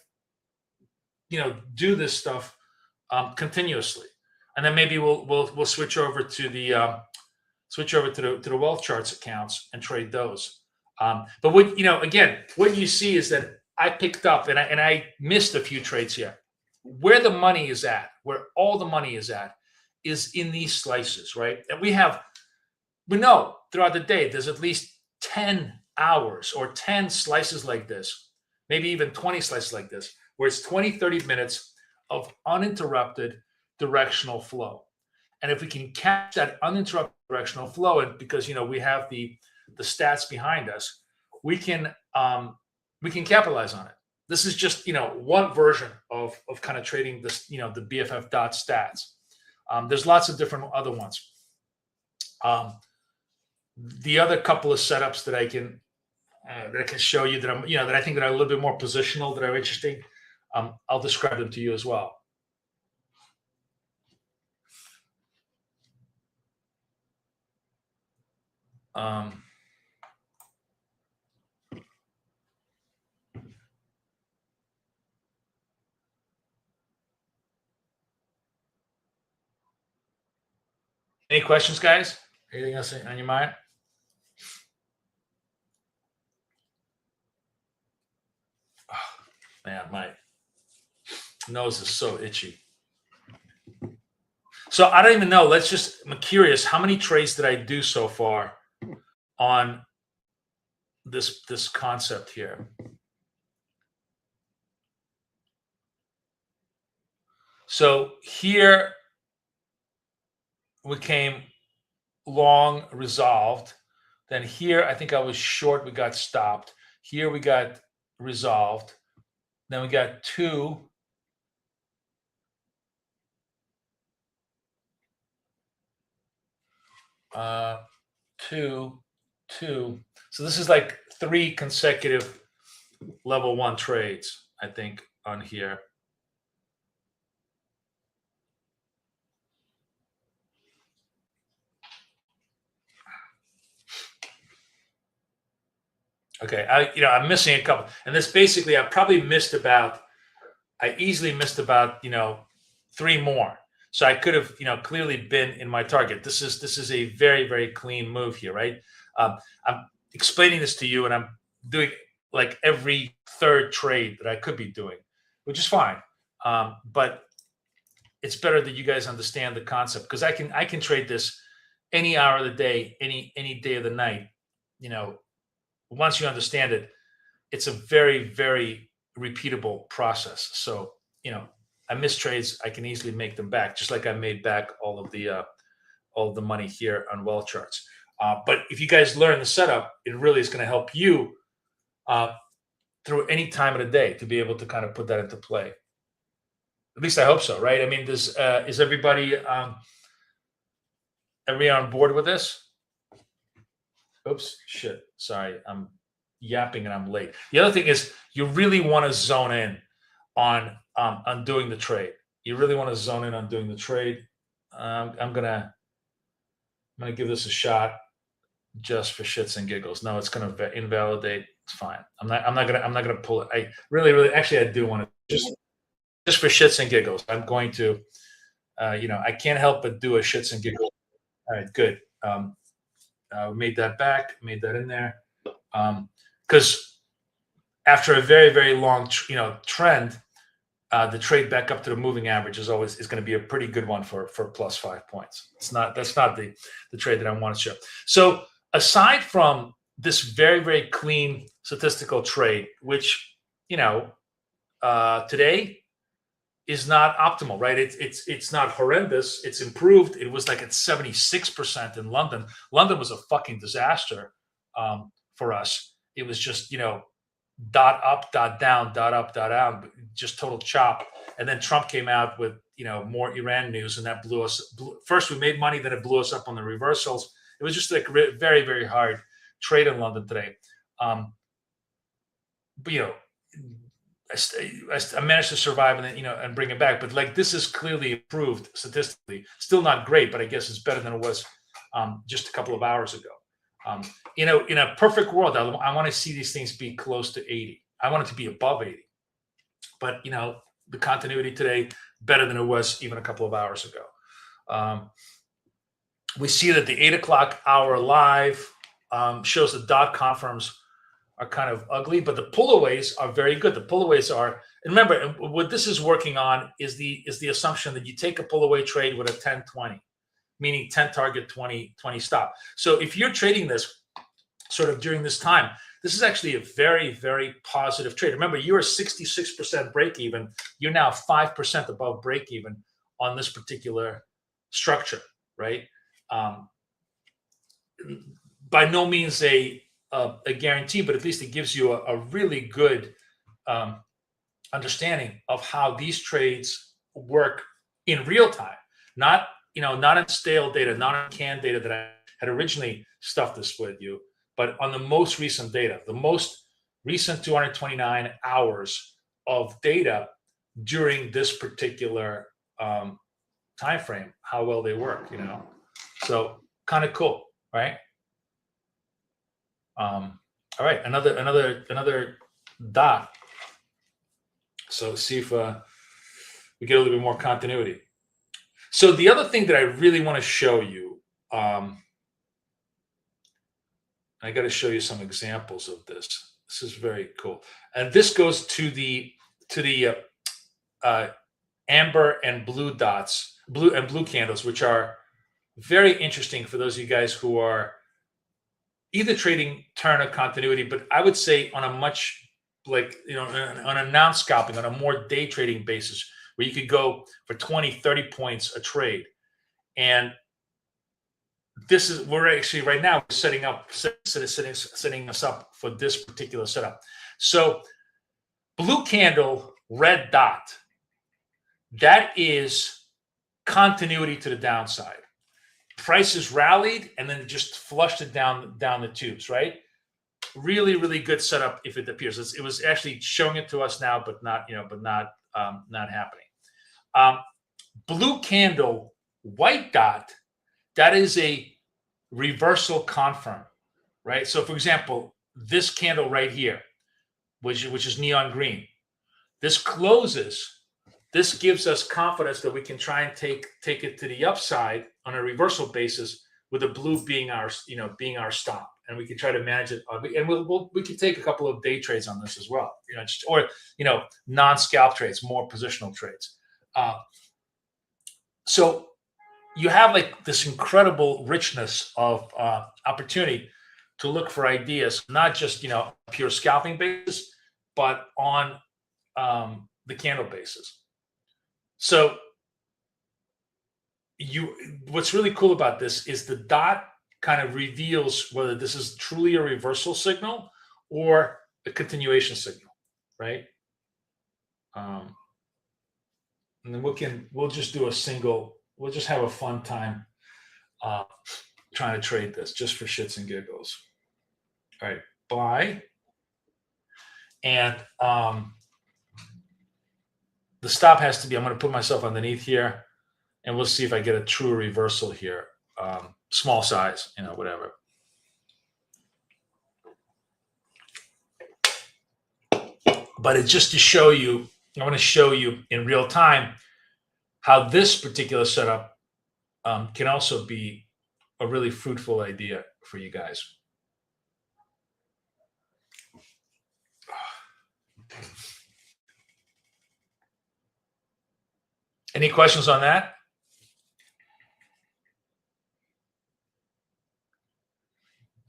do this stuff continuously. And then maybe we'll switch over to the wealth charts accounts and trade those. But what again, what you see is that I picked up and I missed a few trades here. Where the money is at, where all the money is in these slices, right? And we know throughout the day there's at least 10 hours or 10 slices like this, maybe even 20 slices like this, where it's 20, 30 minutes of uninterrupted directional flow. And if we can catch that uninterrupted directional flow, and because we have the stats behind us, we can capitalize on it. This is just one version of kind of trading this, the BFF dot stats. There's lots of different other ones. The other couple of setups that I can show you that that I think that are a little bit more positional, that are interesting, I'll describe them to you as well. Any questions, guys? Anything else on your mind? Oh, man, my nose is so itchy. So I don't even know. I'm curious. How many trades did I do so far on this concept here? So here we came long, resolved. Then here, I think I was short. We got stopped. Here we got resolved. Then we got two. Two. So this is like 3 consecutive level 1 trades, I think, on here. Okay, I'm missing a couple, and this basically I easily missed about 3 more. So I could have clearly been in my target. This is a very, very clean move here, right? I'm explaining this to you, and I'm doing like every third trade that I could be doing, which is fine. But it's better that you guys understand the concept, because I can trade this any hour of the day, any day of the night. Once you understand it, it's a very, very repeatable process. So, I miss trades, I can easily make them back, just like I made back all of the money here on wealth charts. But if you guys learn the setup, it really is going to help you through any time of the day to be able to kind of put that into play. At least I hope so, right? I mean, is everybody on board with this? Oops, shit. Sorry, I'm yapping and I'm late. The other thing is, you really want to zone in on doing the trade. You really want to zone in on doing the trade. I'm gonna give this a shot just for shits and giggles. No, it's gonna invalidate. It's fine. I'm not gonna pull it. I really actually I do want to just for shits and giggles. I'm going to I can't help but do a shits and giggles. All right, good. Made that back, made that in there, because after a very, very long trend, the trade back up to the moving average is going to be a pretty good one for plus 5 points. That's not the trade that I want to show. So aside from this very, very clean statistical trade, which today is not optimal, right? It's not horrendous. It's improved. It was like at 76% in London. London was a fucking disaster for us. It was just dot up, dot down, dot up, dot down, just total chop. And then Trump came out with, more Iran news, and that first we made money, then it blew us up on the reversals. It was just like very, very hard trade in London today. But I managed to survive and then, and bring it back. But like, this is clearly improved statistically. Still not great, but I guess it's better than it was just a couple of hours ago. In a perfect world, I want to see these things be close to 80. I want it to be above 80. But the continuity today better than it was even a couple of hours ago. We see that the 8 o'clock hour live shows the dot confirms are kind of ugly, but the pullaways are very good. The pullaways are, and remember, what this is working on is the assumption that you take a pullaway trade with a 10-20, meaning 10 target, 20 stop. So if you're trading this sort of during this time, this is actually a very, very positive trade. Remember, you're 66% break even. You're now 5% above break even on this particular structure, right? By no means a guarantee, but at least it gives you a really good understanding of how these trades work in real time. Not in stale data, not in canned data that I had originally stuffed this with you, but on the most recent data, the most recent 229 hours of data during this particular time frame, how well they work, So kind of cool, right? All right, another dot. So see if we get a little bit more continuity. So the other thing that I really want to show you, I got to show you some examples of this. This is very cool, and this goes to the amber and blue dots, blue candles, which are very interesting for those of you guys who are either trading turn or continuity, but I would say on a much on a non-scalping, on a more day trading basis, where you could go for 20, 30 points a trade. And this is, we're actually right now setting us up for this particular setup. So blue candle, red dot, that is continuity to the downside. Prices rallied and then just flushed it down the tubes, right? Really, really good setup if it appears. It was actually showing it to us now, but not happening. Blue candle, white dot, that is a reversal confirm, right? So for example, this candle right here, which is neon green, this closes. This gives us confidence that we can try and take it to the upside on a reversal basis, with the blue being our stop, and we can try to manage it. And we can take a couple of day trades on this as well, or non-scalp trades, more positional trades. So you have like this incredible richness of opportunity to look for ideas, not just pure scalping basis, but on the candle basis. So what's really cool about this is the dot kind of reveals whether this is truly a reversal signal or a continuation signal, right? And then we'll just do we'll just have a fun time trying to trade this just for shits and giggles. All right, buy. And the stop has to be, I'm going to put myself underneath here, and we'll see if I get a true reversal here. Small size, whatever. But it's just to show you, I want to show you in real time how this particular setup can also be a really fruitful idea for you guys. Any questions on that?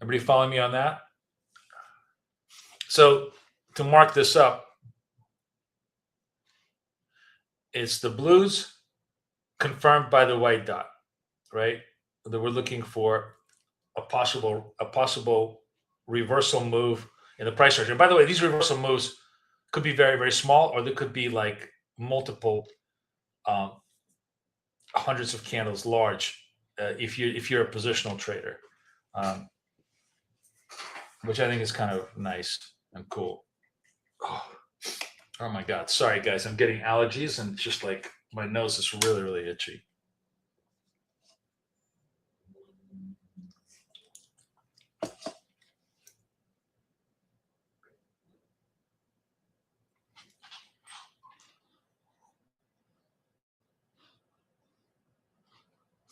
Everybody following me on that? So to mark this up, it's the blues confirmed by the white dot, right? That we're looking for a possible reversal move in the price structure. And by the way, these reversal moves could be very, very small, or they could be like multiple hundreds of candles large if you're a positional trader, um, which I think is kind of nice and cool. Oh my God. Sorry, guys. I'm getting allergies and it's just like my nose is really, really itchy.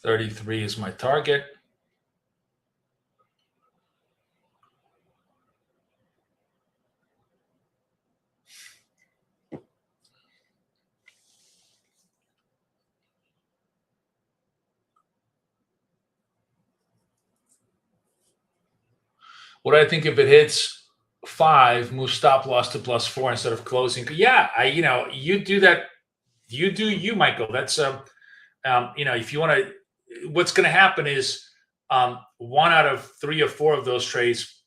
$33 is my target. What do I think if it hits 5, move stop loss to +4 instead of closing? Yeah, you do that. You do you, Michael. That's if you want to, what's going to happen is 1 out of 3 or 4 of those trades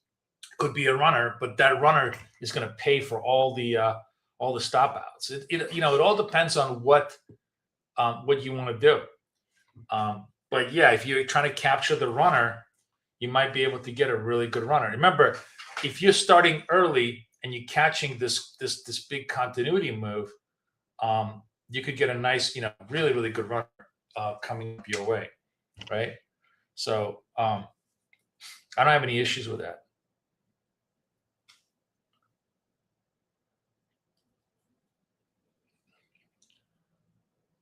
could be a runner, but that runner is going to pay for all the stop outs. It all depends on what you want to do. But yeah, if you're trying to capture the runner, you might be able to get a really good runner. Remember, if you're starting early and you're catching this big continuity move, you could get a nice, really, really good runner coming up your way, right? So I don't have any issues with that.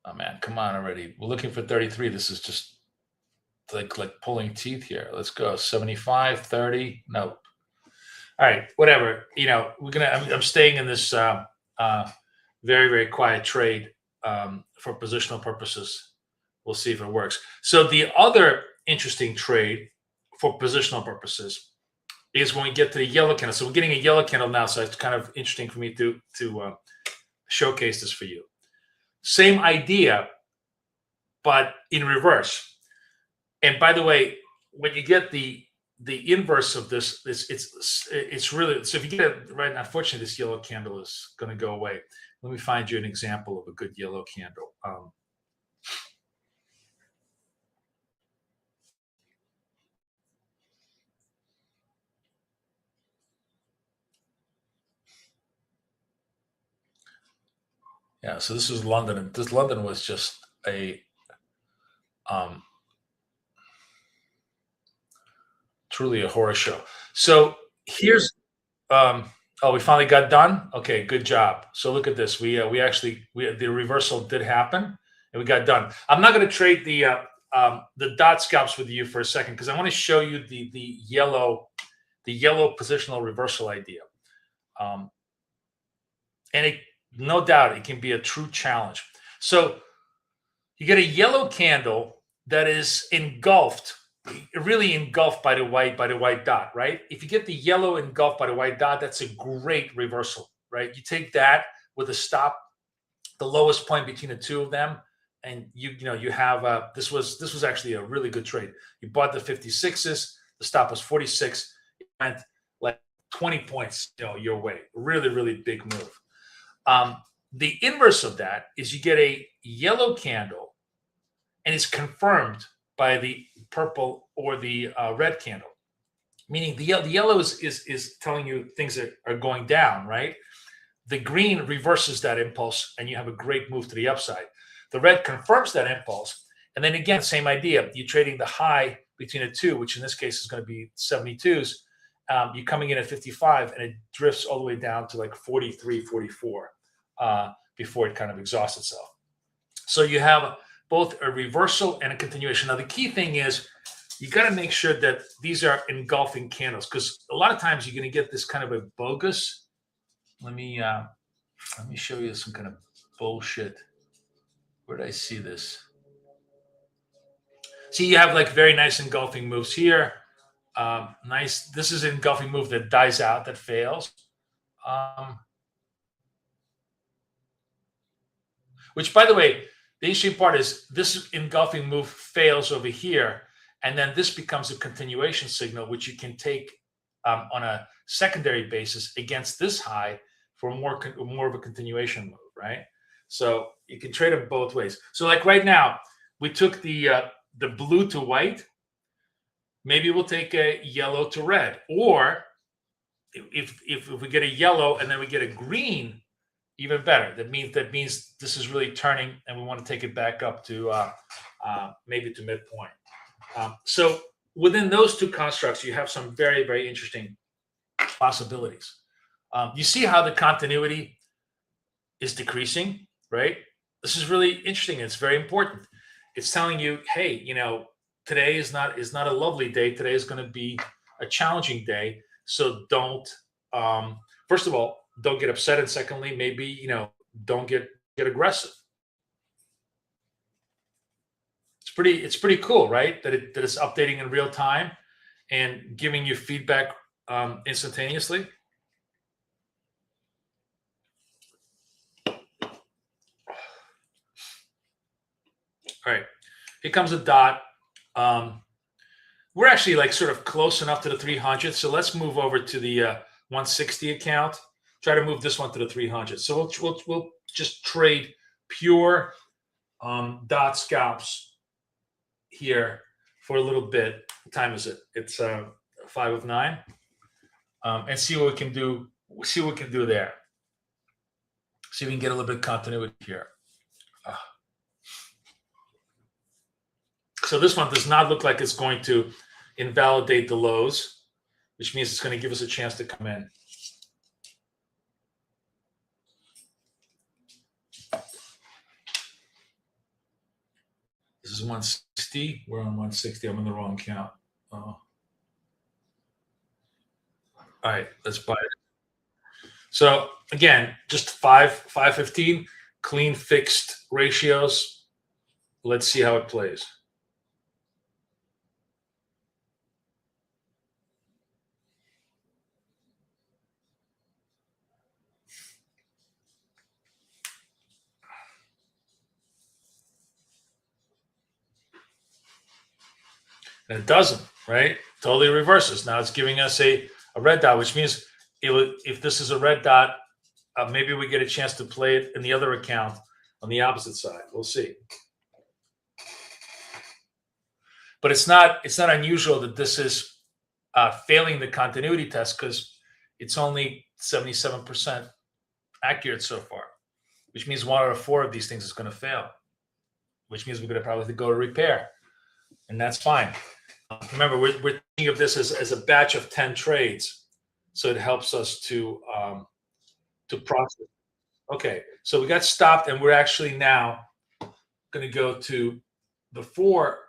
Oh man, come on already. We're looking for 33. This is just like pulling teeth here. Let's go. 75, 30. No. All right, whatever. I'm staying in this very, very quiet trade for positional purposes. We'll see if it works. So the other interesting trade for positional purposes is when we get to the yellow candle. So we're getting a yellow candle now, so it's kind of interesting for me to showcase this for you. Same idea, but in reverse. And by the way, when you get the inverse of this, it's really, so if you get it right now, unfortunately, this yellow candle is going to go away. Let me find you an example of a good yellow candle. Yeah, so this is London, and this London was just a truly a horror show. So here's we finally got done. Okay, good job. So look at this. We the reversal did happen, and we got done. I'm not going to trade the dot scalps with you for a second because I want to show you the yellow positional reversal idea. And no doubt it can be a true challenge. So you get a yellow candle that is really engulfed by the white dot, right? If you get the yellow engulfed by the white dot, that's a great reversal, right? You take that with a stop, the lowest point between the two of them, and you have this was actually a really good trade. You bought the 56s, the stop was 46, it went like 20 points, your way. Really, really big move. The inverse of that is you get a yellow candle, and it's confirmed by the purple or the red candle, meaning the yellow is telling you things that are going down, right? The green reverses that impulse, and you have a great move to the upside. The red confirms that impulse, and then again, same idea. You're trading the high between the two, which in this case is going to be 72s. You're coming in at 55, and it drifts all the way down to like 43, 44 before it kind of exhausts itself. So you have both a reversal and a continuation. Now, the key thing is you got to make sure that these are engulfing candles, because a lot of times you're going to get this kind of a bogus. Let me show you some kind of bullshit. Where did I see this? See, you have like very nice engulfing moves here. Nice. This is an engulfing move that dies out, that fails. Which, by the way, the interesting part is this engulfing move fails over here, and then this becomes a continuation signal, which you can take on a secondary basis against this high for more of a continuation move, right? So you can trade them both ways. So like right now, we took the blue to white. Maybe we'll take a yellow to red, or if we get a yellow and then we get a green, even better. That means this is really turning, and we want to take it back up to maybe to midpoint. So within those two constructs, you have some very, very interesting possibilities. You see how the continuity is decreasing, right? This is really interesting. It's very important. It's telling you, hey, today is not a lovely day. Today is going to be a challenging day. So don't, first of all, don't get upset, and secondly, maybe don't get aggressive. It's pretty cool, right? That it's updating in real time and giving you feedback instantaneously. All right, here comes a dot. We're actually like sort of close enough to the 300. So let's move over to the 160 account. Try to move this one to the 300. So we'll just trade pure dot scalps here for a little bit. What time is it? It's 5:09. And see what we can do. See what we can do there. See if we can get a little bit of continuity here. So this one does not look like it's going to invalidate the lows, which means it's going to give us a chance to come in. This is 160. We're on 160. I'm on the wrong count. All right, let's buy it. So again, just 515, clean fixed ratios. Let's see how it plays. And it doesn't, right? Totally reverses. Now it's giving us a red dot, which means if this is a red dot, maybe we get a chance to play it in the other account on the opposite side. We'll see. But it's not unusual that this is failing the continuity test, because it's only 77% accurate so far, which means 1 out of 4 of these things is going to fail, which means we're going to probably have to go to repair, and that's fine. Remember, we're thinking of this as a batch of 10 trades, so it helps us to process. Okay, so we got stopped, and we're actually now going to go to the four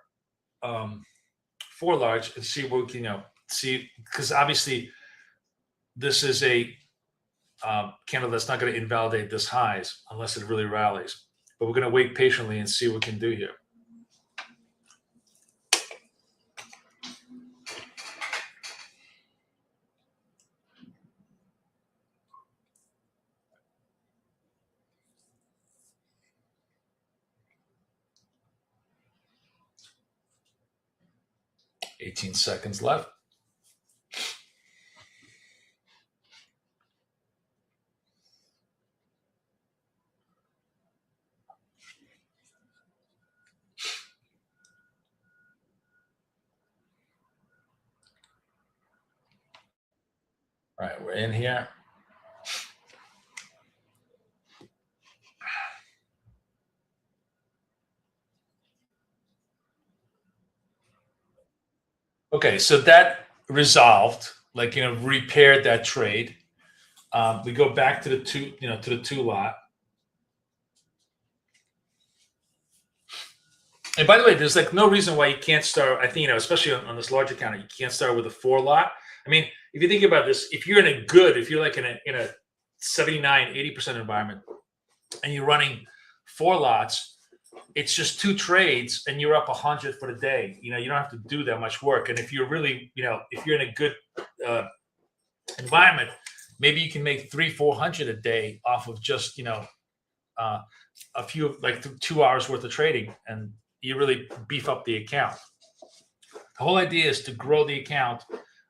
large and see what we can see, because obviously this is a candle that's not going to invalidate this highs unless it really rallies. But we're going to wait patiently and see what we can do here. $18 seconds left. All right, we're in here. Okay, so that resolved, repaired that trade. We go back to the two lot. And by the way, there's no reason why you can't start. I think, especially on this large account, you can't start with a 4 lot. I mean, if you think about this, if you're like in a 79, 80% environment, and you're running 4 lots, it's just 2 trades and you're up 100 for the day. You don't have to do that much work. And if you're really, if you're in a good environment, maybe you can make 300-400 a day off of just, a few, 2 hours worth of trading, and you really beef up the account. The whole idea is to grow the account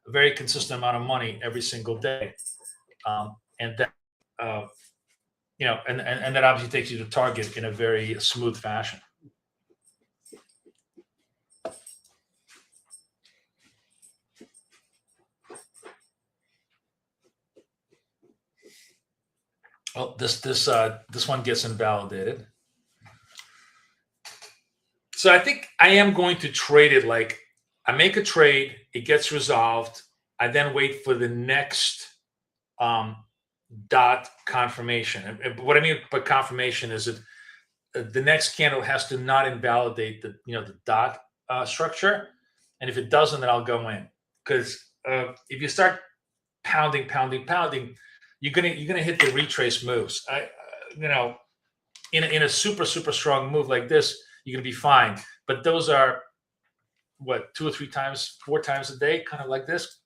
a very consistent amount of money every single day. And that and that obviously takes you to target in a very smooth fashion. Well, this one gets invalidated. So I think I am going to trade it. Like, I make a trade, it gets resolved. I then wait for the next um, dot confirmation. And what I mean by confirmation is that the next candle has to not invalidate the dot structure, and if it doesn't, then I'll go in, because if you start pounding, you're gonna hit the retrace moves. In a super strong move like this, you're gonna be fine. But those are what, 2 or 3 times, 4 times a day, kind of like this.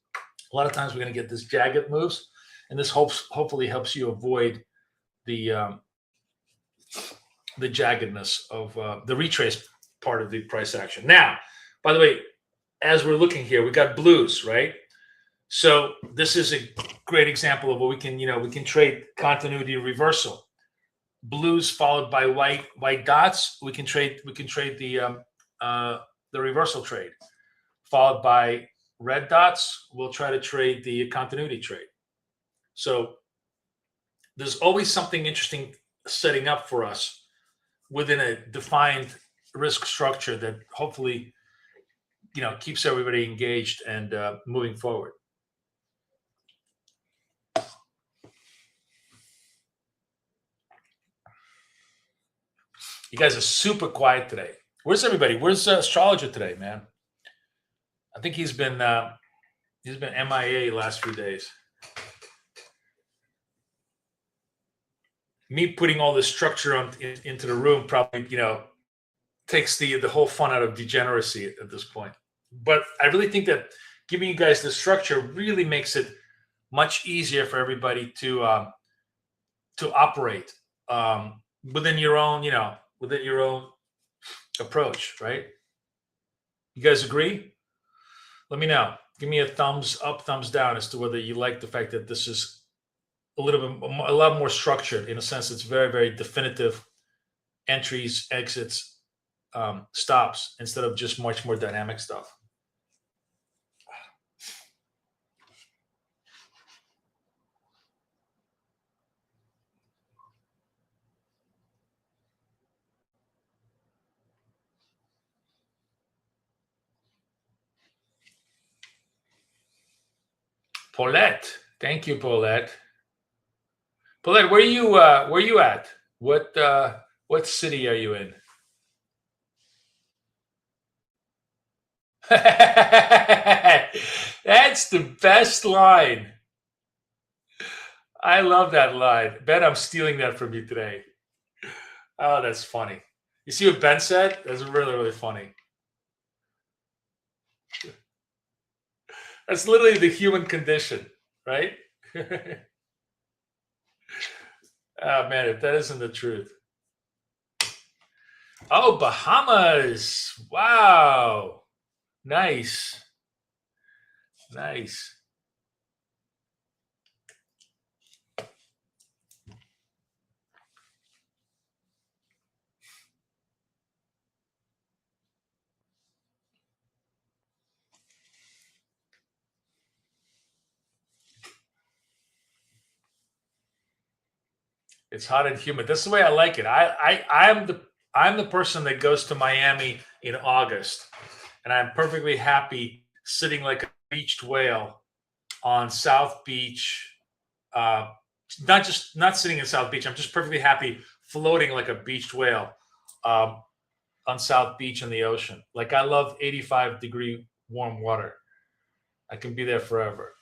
A lot of times we're gonna get this jagged moves, and this hopefully helps you avoid the jaggedness of the retrace part of the price action. Now, by the way, as we're looking here, we got blues, right? So this is a great example of what we can trade continuity reversal. Blues followed by white dots. We can trade the reversal trade, followed by red dots. We'll try to trade the continuity trade. So there's always something interesting setting up for us within a defined risk structure that hopefully keeps everybody engaged and moving forward. You guys are super quiet today. Where's everybody? Where's Astrologer today, man? I think he's been MIA last few days. Me putting all this structure into the room probably takes the whole fun out of degeneracy at this point. But I really think that giving you guys the structure really makes it much easier for everybody to operate within your own approach, right? You guys agree? Let me know. Give me a thumbs up, thumbs down as to whether you like the fact that this is a lot more structured. In a sense, it's very, very definitive entries, exits, stops, instead of just much more dynamic stuff. Paulette, thank you, Paulette. Paulette, where you at? What city are you in? That's the best line. I love that line. Ben, I'm stealing that from you today. Oh, that's funny. You see what Ben said? That's really, really funny. That's literally the human condition, right? Oh man, if that isn't the truth. Oh, Bahamas. Wow. Nice. Nice. It's hot and humid. That's the way I like it. I'm the person that goes to Miami in August, and I'm perfectly happy sitting like a beached whale on South Beach. Not sitting in South Beach. I'm just perfectly happy floating like a beached whale on South Beach in the ocean. Like, I love 85-degree warm water. I can be there forever.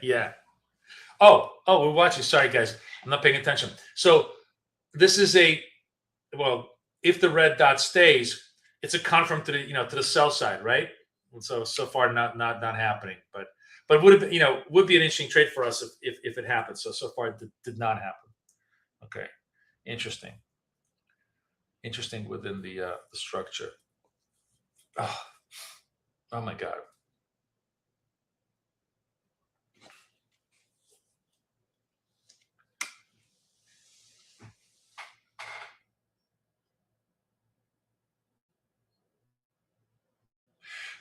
Yeah. Oh, we're watching. Sorry, guys. I'm not paying attention. So this is if the red dot stays, it's a confirm to the sell side, right? And so far not happening, but would have been, would be an interesting trade for us if it happened. So far it did not happen. Okay. Interesting within the structure. Oh my God.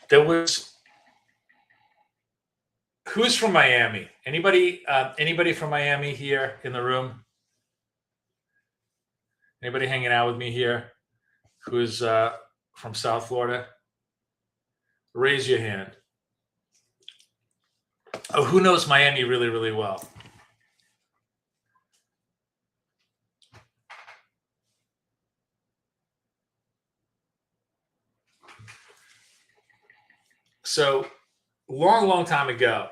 There was who's from Miami? Anybody from Miami here in the room? Anybody hanging out with me here who's from South Florida? Raise your hand. Oh, who knows Miami really, really well? So, long time ago,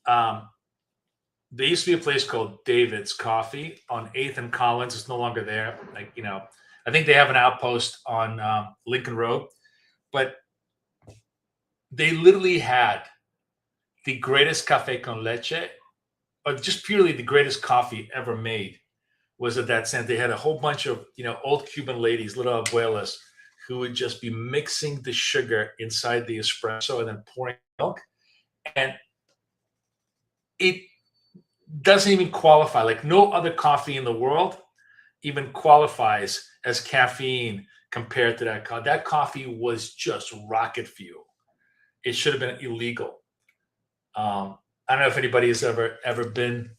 there used to be a place called David's Coffee on 8th and Collins. It's no longer there. Like, I think they have an outpost on Lincoln Road, but they literally had the greatest cafe con leche, or just purely the greatest coffee ever made was at that center. They had a whole bunch of, old Cuban ladies, little abuelas, who would just be mixing the sugar inside the espresso and then pouring milk. And it doesn't even qualify. Like, no other coffee in the world even qualifies as caffeine compared to that coffee. That coffee was just rocket fuel. It should have been illegal. I don't know if anybody has ever been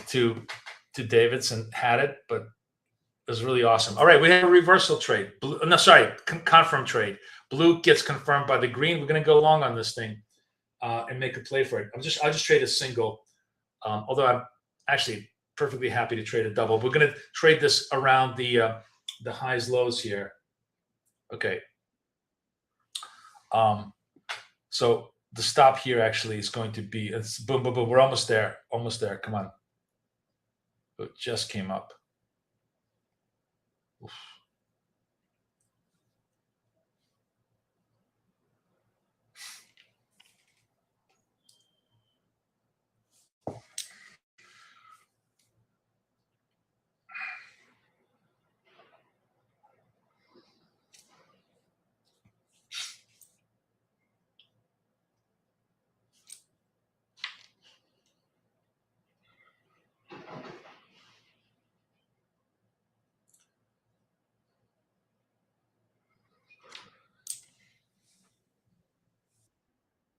to David's and had it, but it was really awesome. All right, we have a reversal trade. Confirm trade. Blue gets confirmed by the green. We're going to go long on this thing and make a play for it. I'll just trade a single, although I'm actually perfectly happy to trade a double. We're going to trade this around the highs, lows here. Okay. So the stop here actually is going to be, it's boom, boom, boom. We're almost there. Almost there. Come on. It just came up. Oof.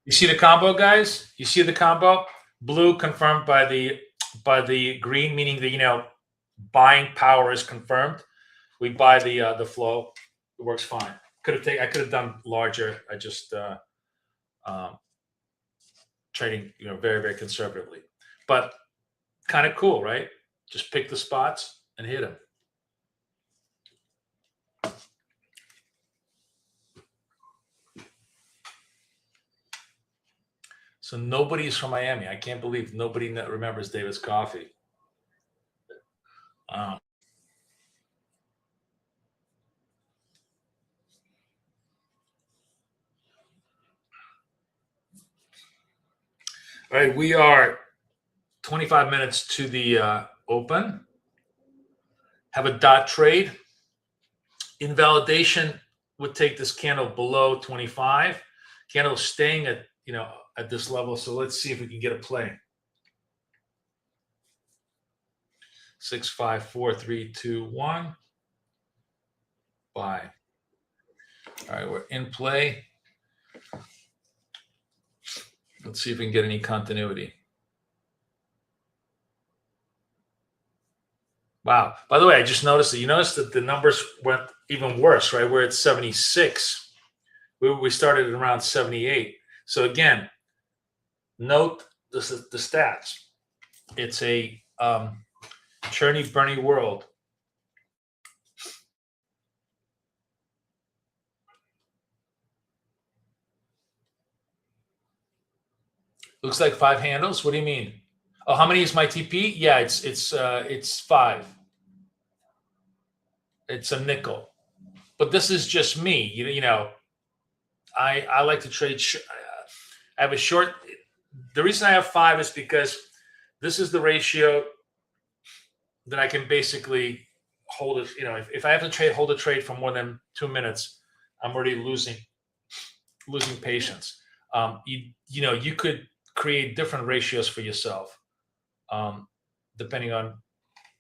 You see the combo, guys? You see the combo? Blue confirmed by the green, meaning the buying power is confirmed. We buy the flow. It works fine. I could have done larger. I just trading very, very conservatively, but kind of cool, right? Just pick the spots and hit them. So nobody's from Miami. I can't believe nobody remembers David's Coffee. All right, we are 25 minutes to the open. Have a dot trade. Invalidation would take this candle below 25. Candle staying at this level. So let's see if we can get a play. 6, 5, 4, 3, 2, 1. Buy. All right, we're in play. Let's see if we can get any continuity. Wow. By the way, I just noticed that you noticed that the numbers went even worse, right? We're at 76. We started at around 78. So again, note the stats. It's a churny, burny world. Looks like 5 handles. What do you mean? Oh, how many is my TP? Yeah, it's 5. It's a nickel. But this is just me. I like to trade. I have a short. The reason I have 5 is because this is the ratio that I can basically hold it. If I have to hold a trade for more than 2 minutes, I'm already losing patience. You could create different ratios for yourself, depending on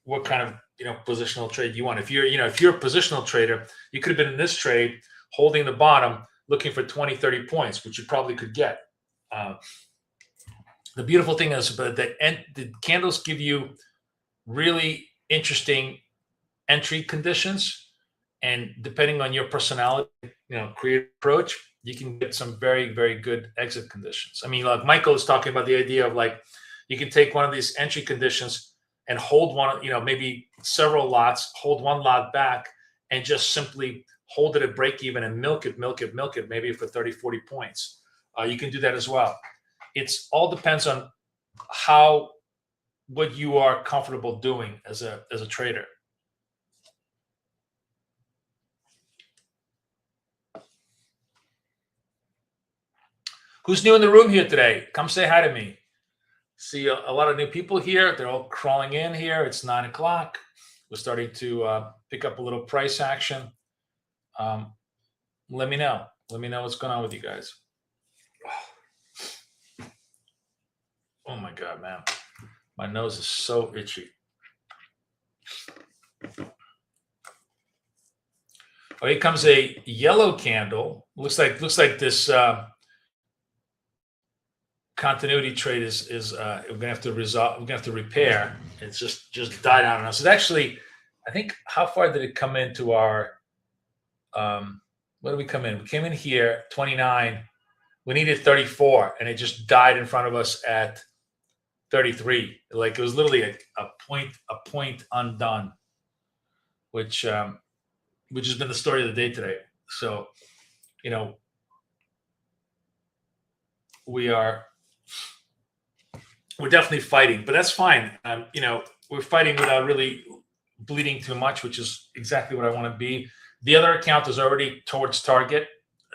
what kind of positional trade you want. If you're a positional trader, you could have been in this trade holding the bottom, looking for 20, 30 points, which you probably could get. The beautiful thing is the candles give you really interesting entry conditions, and depending on your personality, creative approach, you can get some very, very good exit conditions. I mean, like Michael is talking about the idea of like you can take one of these entry conditions and hold one, maybe several lots, hold one lot back and just simply hold it at break even and milk it, maybe for 30, 40 points. You can do that as well. It's all depends on what you are comfortable doing as a trader. Who's new in the room here today? Come say hi to me. See a lot of new people here. They're all crawling in here. It's 9 o'clock. We're starting to pick up a little price action. Let me know. Let me know what's going on with you guys. Oh my God, man. My nose is so itchy. Oh, here comes a yellow candle. Looks like this continuity trade is we're gonna have to resolve. We're gonna have to repair. It's just died out on us. It actually, I think, how far did it come into our? Where did we come in? We came in here 29. We needed 34, and it just died in front of us at 33. Like it was literally a point undone, which has been the story of the day today. So, we're definitely fighting, but that's fine. We're fighting without really bleeding too much, which is exactly what I want to be. The other account is already towards target.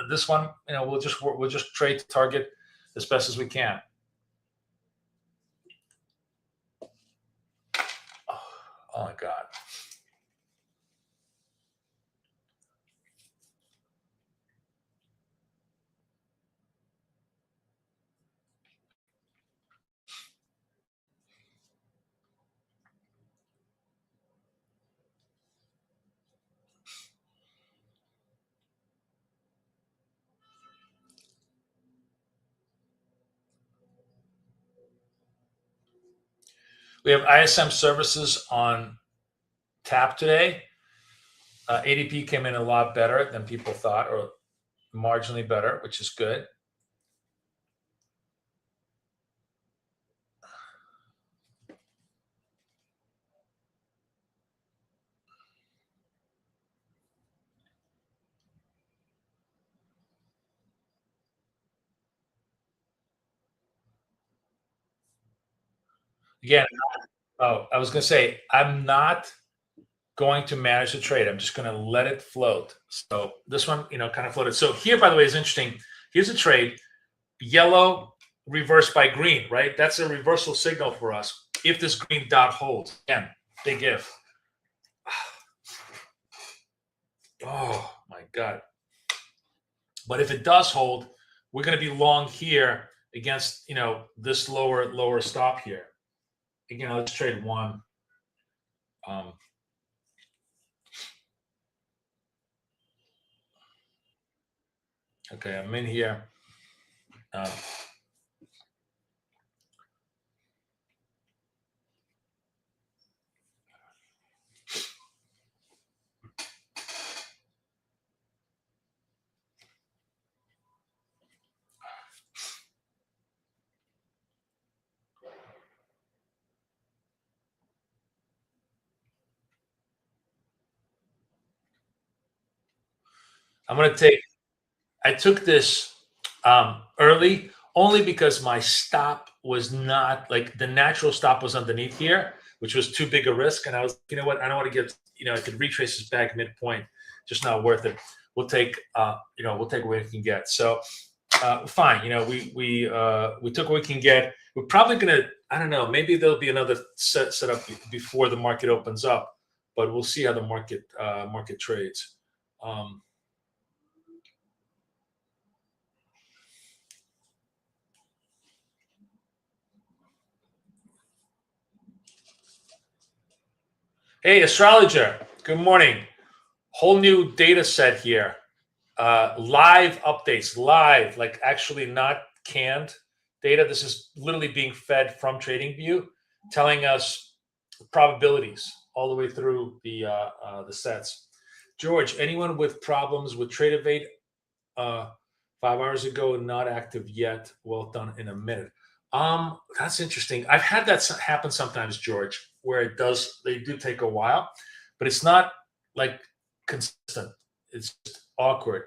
This one, we'll just trade to target as best as we can. Oh my God. We have ISM services on tap today. ADP came in a lot better than people thought, or marginally better, which is good. Again, I was going to say, I'm not going to manage the trade. I'm just going to let it float. So this one, kind of floated. So here, by the way, is interesting. Here's a trade. Yellow reversed by green, right? That's a reversal signal for us. If this green dot holds, again, big if. Oh my God. But if it does hold, we're going to be long here against, this lower stop here. Again, let's trade one. Okay, I'm in here. I took this early only because my stop was not, like, the natural stop was underneath here, which was too big a risk. And I was, you know what, I don't want to get, I could retrace this back midpoint, just not worth it. We'll take, what we can get. So fine. We took what we can get. We're probably going to, I don't know, maybe there'll be another set up before the market opens up, but we'll see how the market trades. Hey, astrologer, good morning. Whole new data set here. live updates, live, like actually not canned data. This is literally being fed from TradingView, telling us probabilities all the way through the sets. George, anyone with problems with Tradeovate 5 hours ago and not active yet? Well done in a minute. That's interesting. I've had that happen sometimes, George, where they do take a while, but it's not like consistent. It's just awkward.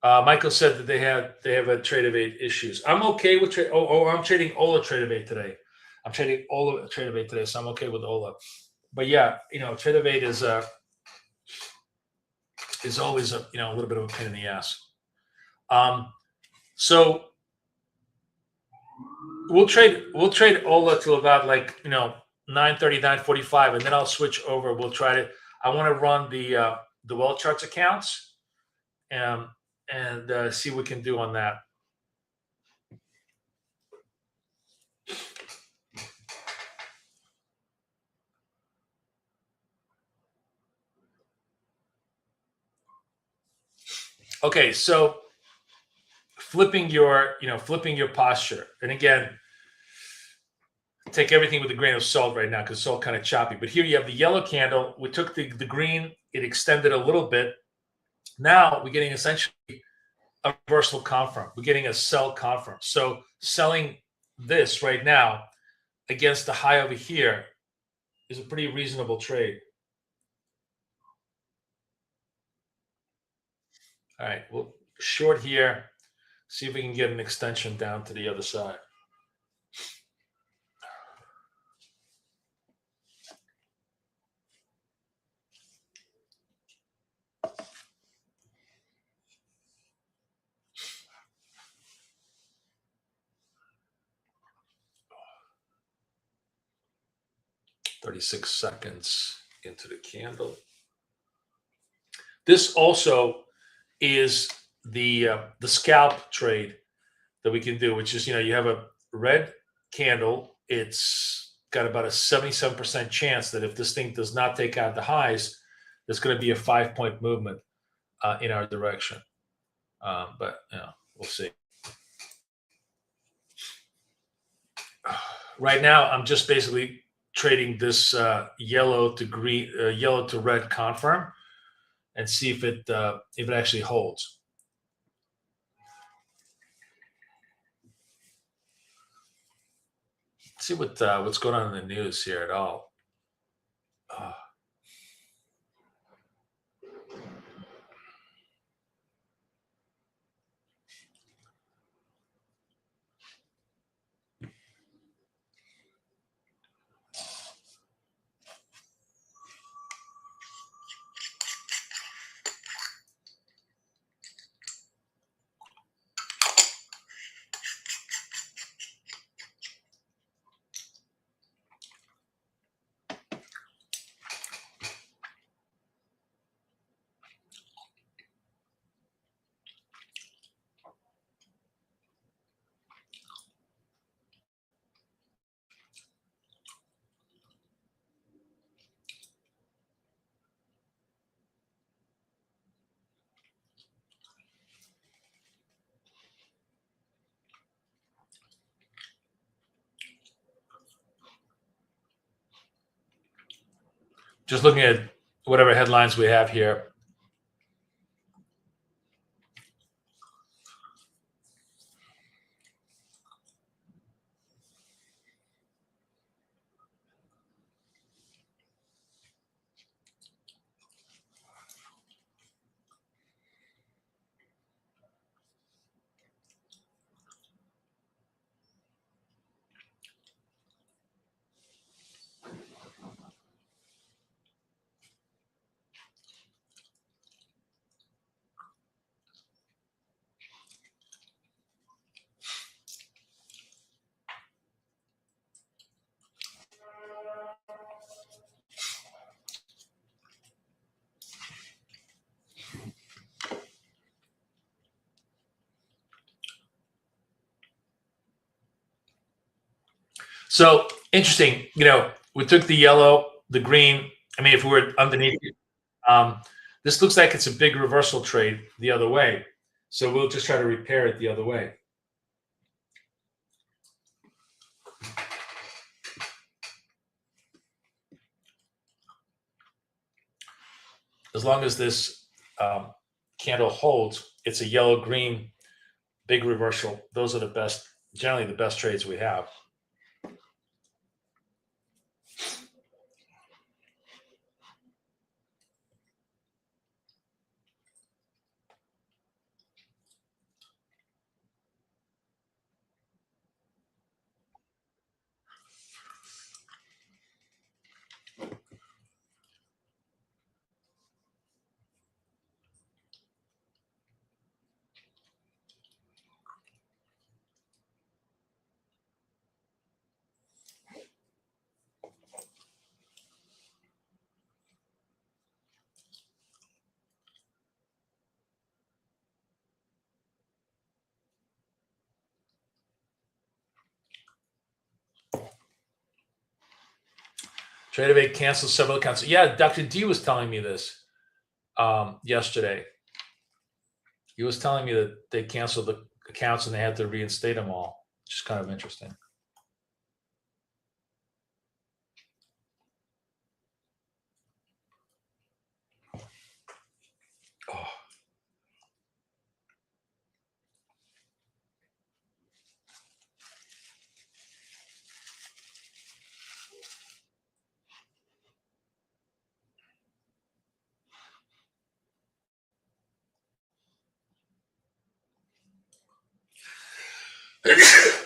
Michael said that they have a Tradeovate issues. I'm okay with trade. I'm trading Ola Tradeovate today. I'm trading Ola Tradeovate today, so I'm okay with Ola. But yeah, Tradeovate is always a little bit of a pain in the ass. So we'll trade Ola till about 9:30, 9:45, and then I'll switch over. We'll try to. I want to run the well charts accounts and see what we can do on that. Okay, so flipping your posture, and again, take everything with a grain of salt right now because it's all kind of choppy. But here you have the yellow candle. We took the green, it extended a little bit. Now we're getting essentially a reversal confirm. We're getting a sell confirm. So selling this right now against the high over here is a pretty reasonable trade. All right, we'll short here, see if we can get an extension down to the other side. "36 seconds into the candle." This also is the scalp trade that we can do, which is you have a red candle. It's got about a 77% chance that if this thing does not take out the highs, there's going to be a 5-point movement in our direction. But we'll see. Right now, I'm just basically trading this yellow to red confirm and see if it actually holds. Let's see what's going on in the news here at all. 'Just looking at whatever headlines we have here. So interesting. We took the yellow, the green. I mean, if we were underneath it, This looks like it's a big reversal trade the other way. So we'll just try to repair it the other way. As long as this candle holds, it's a yellow-green big reversal. Those are the best, generally the best trades we have. TradeAway canceled several accounts. Yeah, Dr. D was telling me this yesterday. He was telling me that they canceled the accounts and they had to reinstate them all, which is kind of interesting. Oh.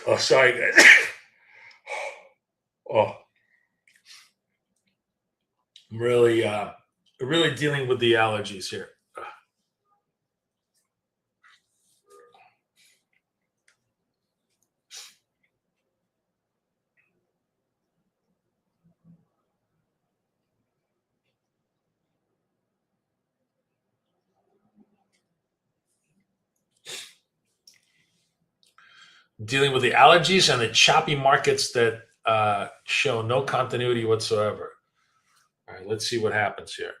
Oh, sorry, guys. Oh, I'm really dealing with the allergies here. Dealing with the allergies and the choppy markets that show no continuity whatsoever. All right, let's see what happens here.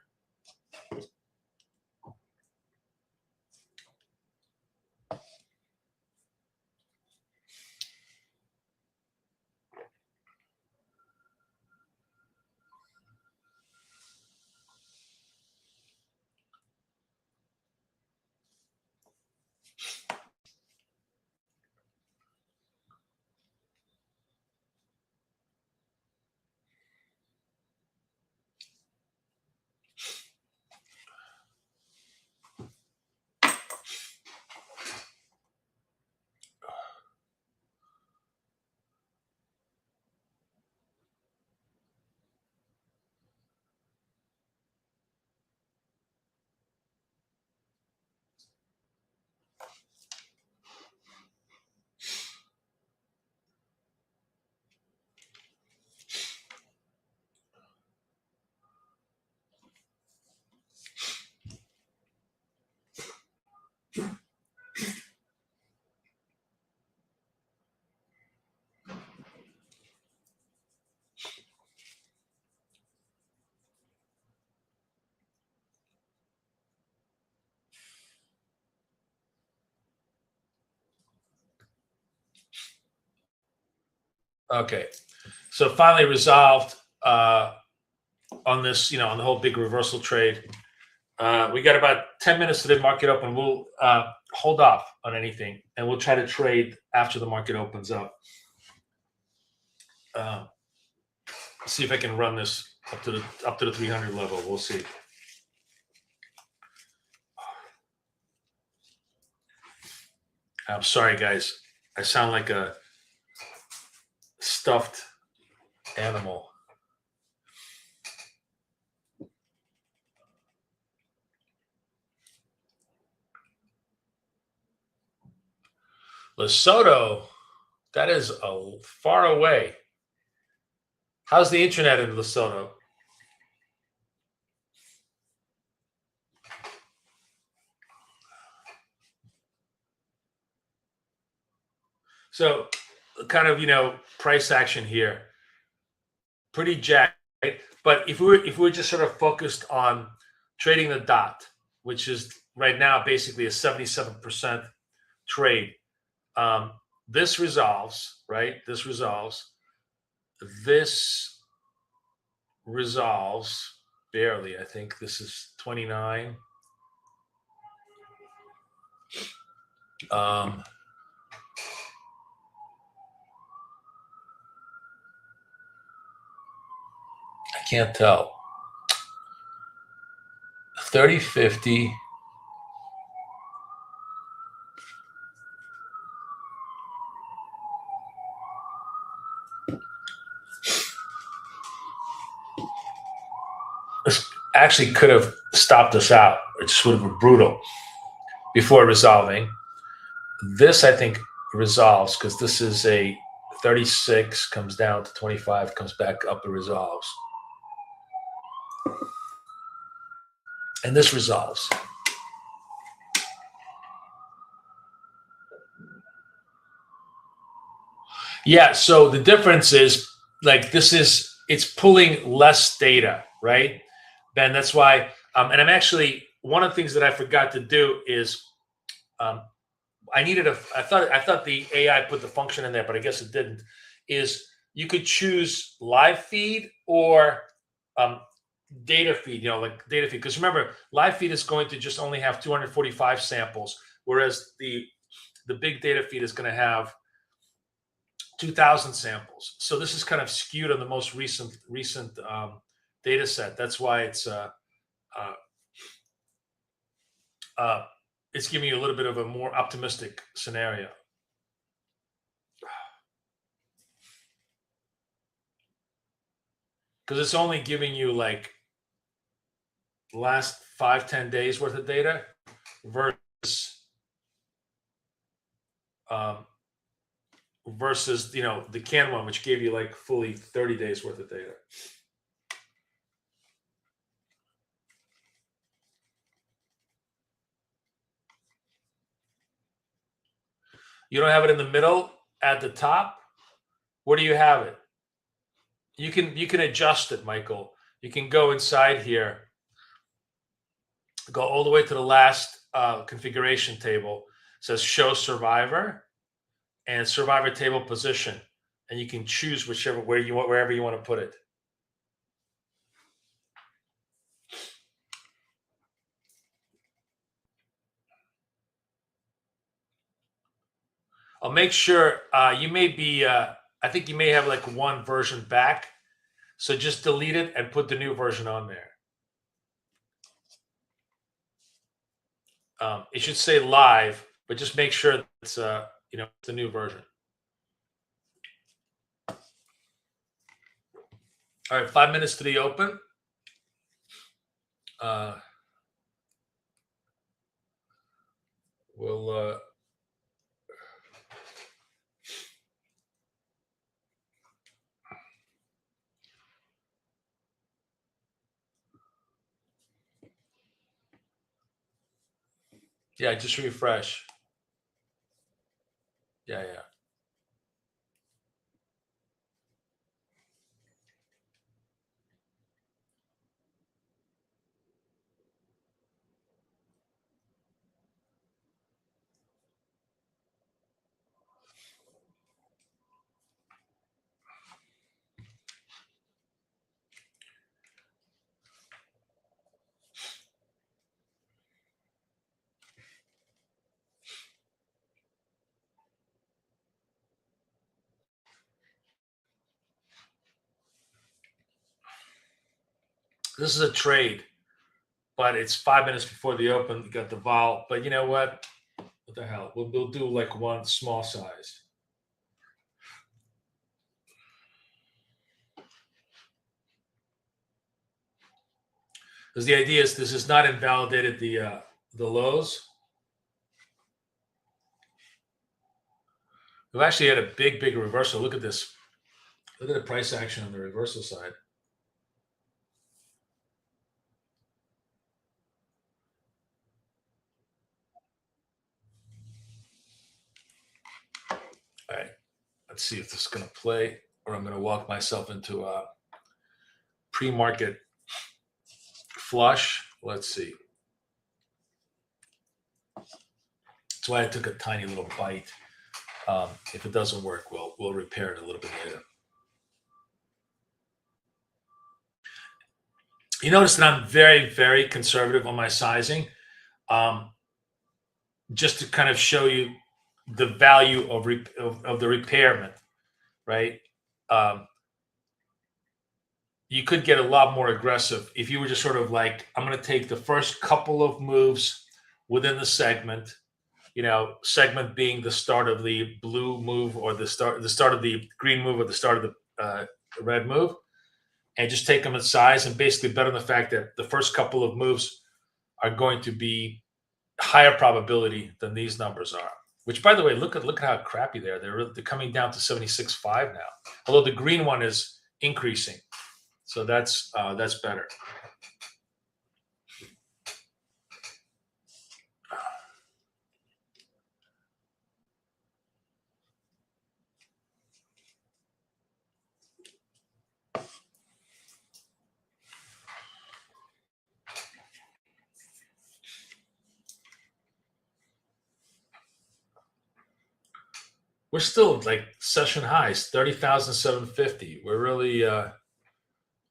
Okay, so finally resolved on this, on the whole big reversal trade. We got about 10 minutes to the market open. We'll hold off on anything, and we'll try to trade after the market opens up. See if I can run this up to the 300 level. We'll see. I'm sorry, guys. I sound like a stuffed animal. Lesotho, that is far away. How's the internet in Lesotho? So kind of, price action here. Pretty jacked, right? But if we're just sort of focused on trading the dot, which is right now basically a 77% trade. This resolves, right? This resolves. This resolves barely. I think this is 29. I can't tell. 30.50. This actually could have stopped us out. It just would have been brutal before resolving. This, I think, resolves because this is a 36, comes down to 25, comes back up and resolves. And this resolves. Yeah, so the difference is like it's pulling less data, right? Ben, that's why, and I'm actually, one of the things that I forgot to do is I thought the AI put the function in there, but I guess it didn't, is you could choose live feed or data feed, like data feed. Because remember, live feed is going to just only have 245 samples, whereas the big data feed is going to have 2,000 samples. So this is kind of skewed on the most recent data set. That's why it's giving you a little bit of a more optimistic scenario. Because it's only giving you like last 5-10 days worth of data versus the CAN one, which gave you like fully 30 days worth of data. You don't have it in the middle at the top. Where do you have it? You can adjust it, Michael. You can go inside here, go all the way to the last configuration table. It says show survivor and survivor table position, and you can choose wherever you want to put it. I'll make sure you may be. I think you may have like one version back, so just delete it and put the new version on there. It should say live, but just make sure it's it's the new version. All right, 5 minutes to the open. We'll yeah, just refresh. Yeah. This is a trade, but it's 5 minutes before the open. You got the vol, but you know what? What the hell? We'll do like one small size. Because the idea is this has not invalidated the lows. We've actually had a big reversal. Look at this. Look at the price action on the reversal side. All right, let's see if this is going to play, or I'm going to walk myself into a pre-market flush. Let's see. That's why I took a tiny little bite. If it doesn't work, we'll repair it a little bit later. You notice that I'm very, very conservative on my sizing, just to kind of show you the value of the repairment, right? Um, you could get a lot more aggressive if you were just sort of like, I'm going to take the first couple of moves within the segment, segment being the start of the blue move or the start of the green move or the start of the red move, and just take them in size and basically bet on the fact that the first couple of moves are going to be higher probability than these numbers are. Which, by the way, look at how crappy they are. They're coming down to 76.5 now, although the green one is increasing. So that's better. We're still like session highs, 30,750. We're really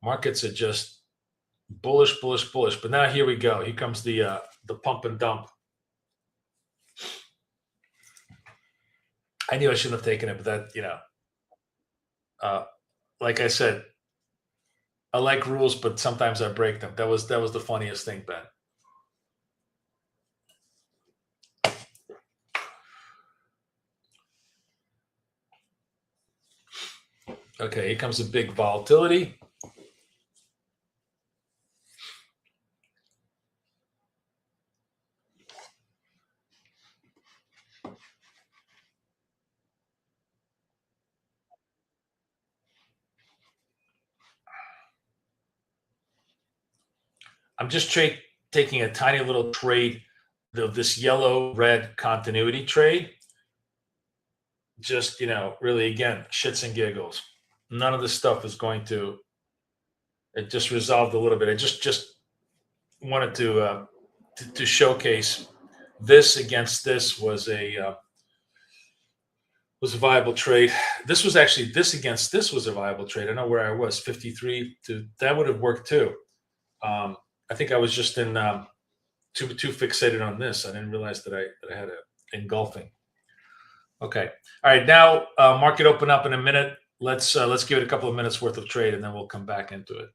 markets are just bullish, bullish, bullish. But now here we go. Here comes the pump and dump. I knew I shouldn't have taken it, but that, like I said, I like rules, but sometimes I break them. That was the funniest thing, Ben. Okay, here comes the big volatility. I'm just taking a tiny little trade of this yellow-red continuity trade. Just, really, again, shits and giggles. None of this stuff is going to, it just resolved a little bit. I just wanted to showcase this against this was a viable trade. This was actually, this against this was a viable trade. I know where I was, 53 to, that would have worked too. I think I was just in too fixated on this. I didn't realize that I had a engulfing. Okay. All right. Now market open up in a minute. Let's give it a couple of minutes worth of trade, and then we'll come back into it.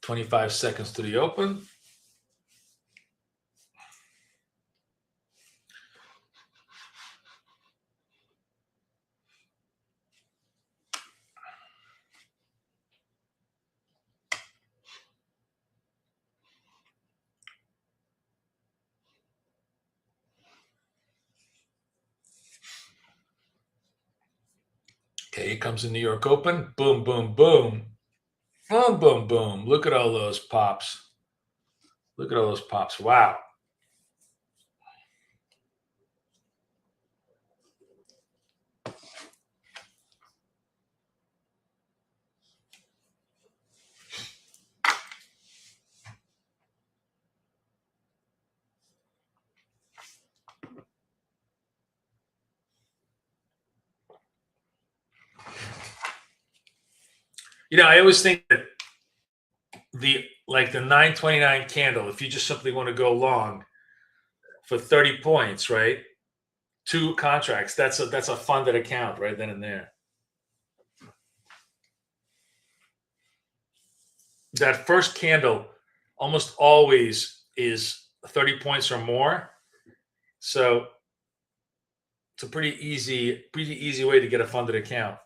$25 seconds to the open. Okay, here comes the New York Open. Boom, boom, boom. Boom, boom, boom. Look at all those pops. Look at all those pops. Wow. I always think that the 929 candle, if you just simply want to go long for 30 points, right? 2 contracts, that's a funded account right then and there. That first candle almost always is 30 points or more. So it's a pretty easy way to get a funded account.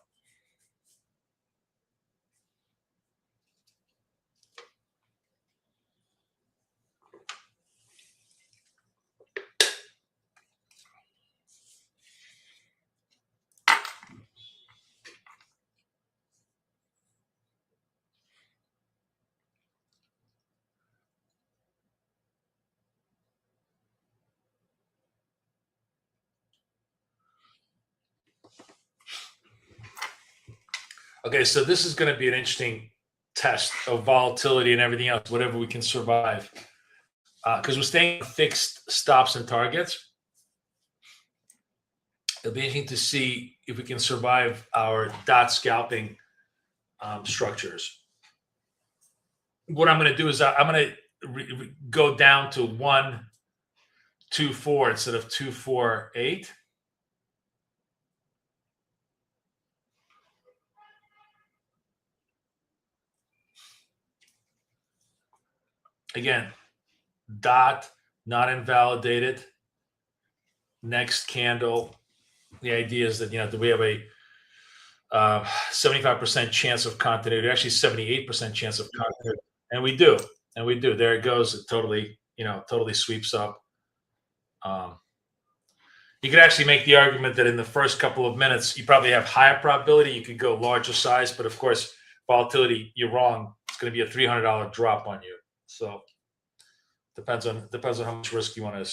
Okay, so this is going to be an interesting test of volatility and everything else, whatever we can survive, because we're staying on fixed stops and targets. It'll be interesting to see if we can survive our dot scalping structures. What I'm going to do is I'm going to go down to 1, 2, 4 instead of 2, 4, 8. Again, dot not invalidated. Next candle. The idea is that we have a 75% chance of continuity, actually 78% chance of continuity, and we do, There it goes. It totally sweeps up. Um, you could actually make the argument that in the first couple of minutes, you probably have higher probability. You could go larger size, but of course, volatility, you're wrong. It's going to be a $300 drop on you. So depends on how much risk you want to.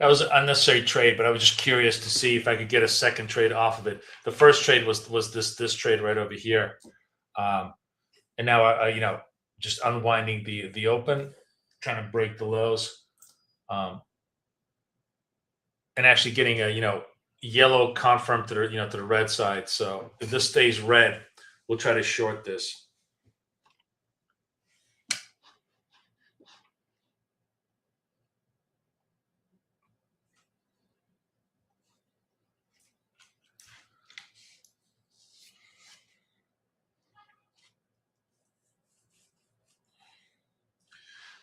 That was an unnecessary trade, but I was just curious to see if I could get a second trade off of it. The first trade was this trade right over here, and now just unwinding the open, trying to break the lows, and actually getting a yellow confirm to the red side. So if this stays red, we'll try to short this.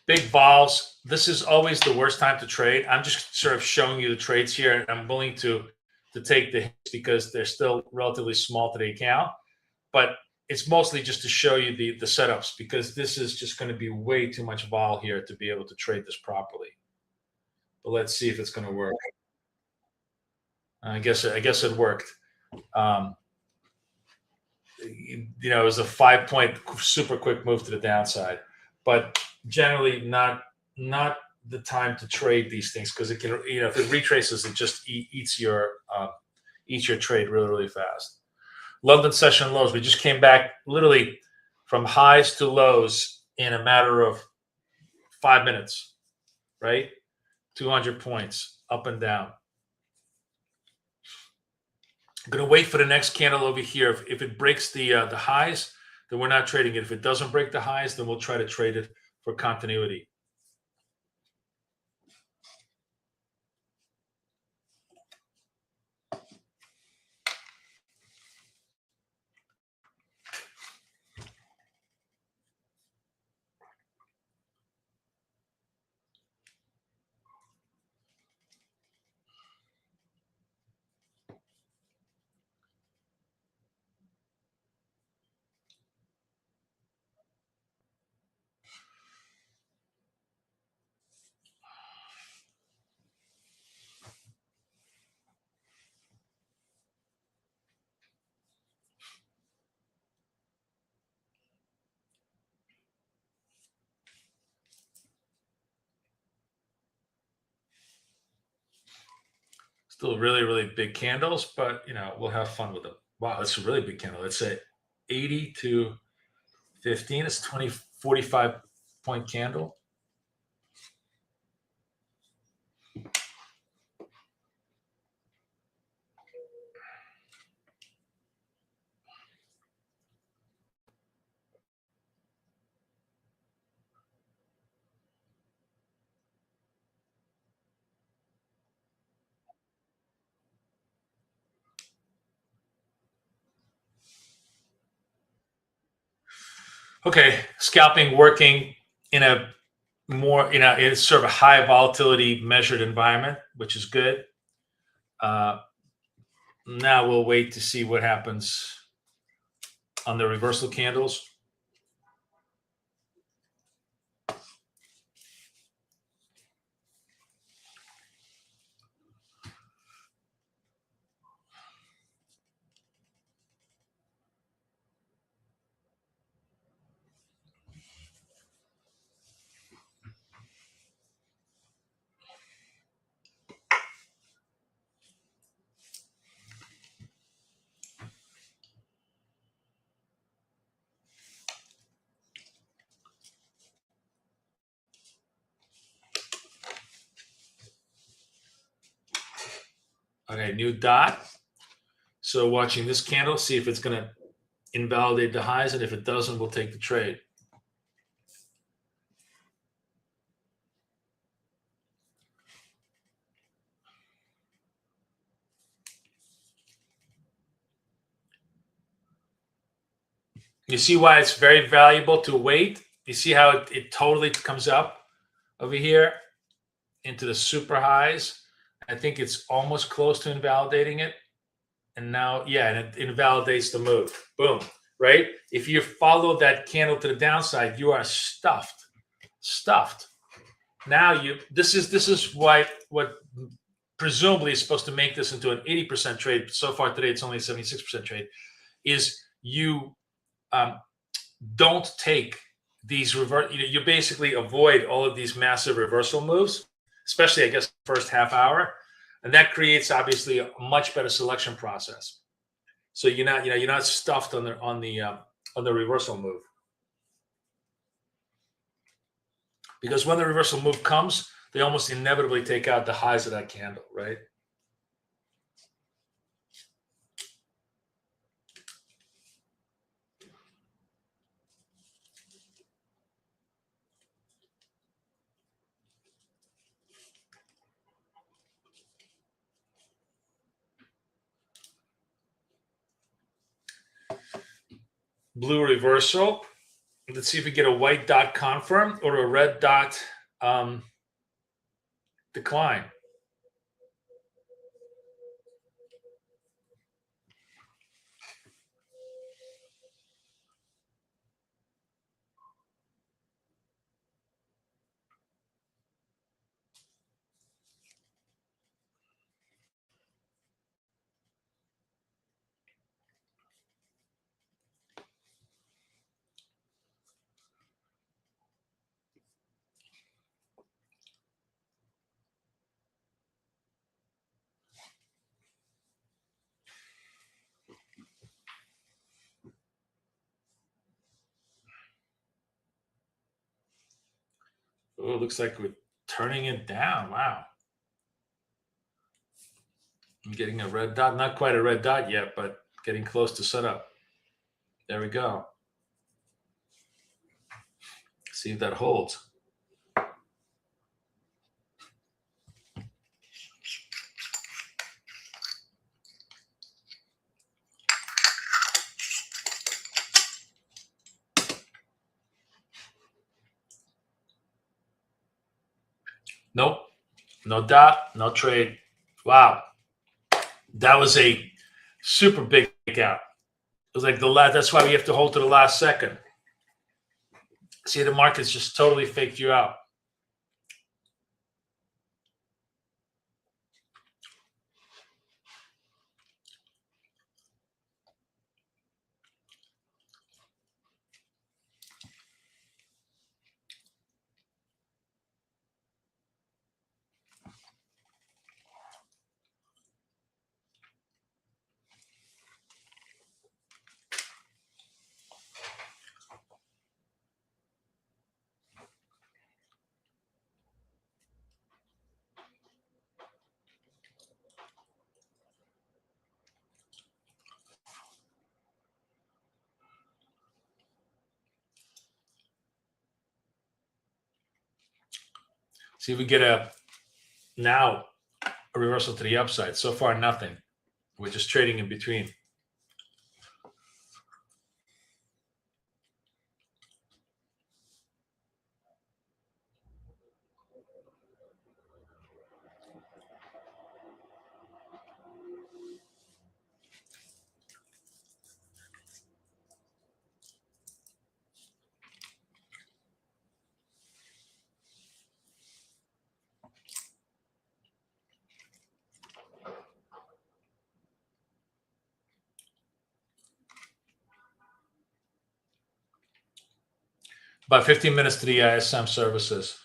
Big vols. This is always the worst time to trade. I'm just sort of showing you the trades here, and I'm willing to take the hits because they're still relatively small to the account. But it's mostly just to show you the setups, because this is just going to be way too much vol here to be able to trade this properly. But let's see if it's going to work. I guess it worked. It was a 5-point super quick move to the downside, but generally not the time to trade these things, because it can, if it retraces, it just eats your trade really fast. London session lows. We just came back literally from highs to lows in a matter of 5 minutes, right? 200 points up and down. I'm going to wait for the next candle over here. If it breaks the highs, then we're not trading it. If it doesn't break the highs, then we'll try to trade it for continuity. Still really, really big candles, but we'll have fun with them. Wow, that's a really big candle. Let's say 80 to 15. It's 20, 45-point candle. Okay, scalping working in a more, it's sort of a high volatility measured environment, which is good. Now we'll wait to see what happens on the reversal candles. Okay, new dot. So watching this candle, see if it's going to invalidate the highs, and if it doesn't, we'll take the trade. You see why it's very valuable to wait? You see how it totally comes up over here into the super highs? I think it's almost close to invalidating it. And now, yeah, and it invalidates the move. Boom, right? If you follow that candle to the downside, you are stuffed. Now this is what presumably is supposed to make this into an 80% trade. So far today, it's only a 76% trade. Is you don't take these you basically avoid all of these massive reversal moves, especially I guess first half hour, and that creates obviously a much better selection process. So you're not stuffed on the reversal move, because when the reversal move comes, they almost inevitably take out the highs of that candle, right? Blue reversal. Let's see if we get a white dot confirm or a red dot decline. Oh, it looks like we're turning it down. Wow. I'm getting a red dot. Not quite a red dot yet, but getting close to setup. There we go. See if that holds. Nope. No dot, no trade. Wow. That was a super big gap. It was like that's why we have to hold to the last second. See, the market's just totally faked you out. See if we get a reversal to the upside. So far, nothing. We're just trading in between. About 15 minutes to the ISM services.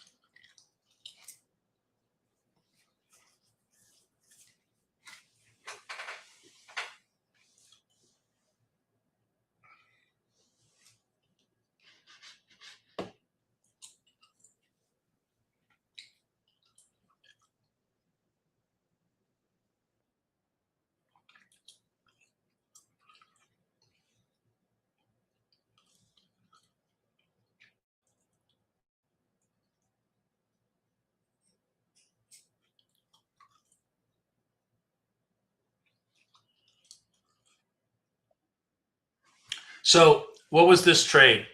So what was this trade?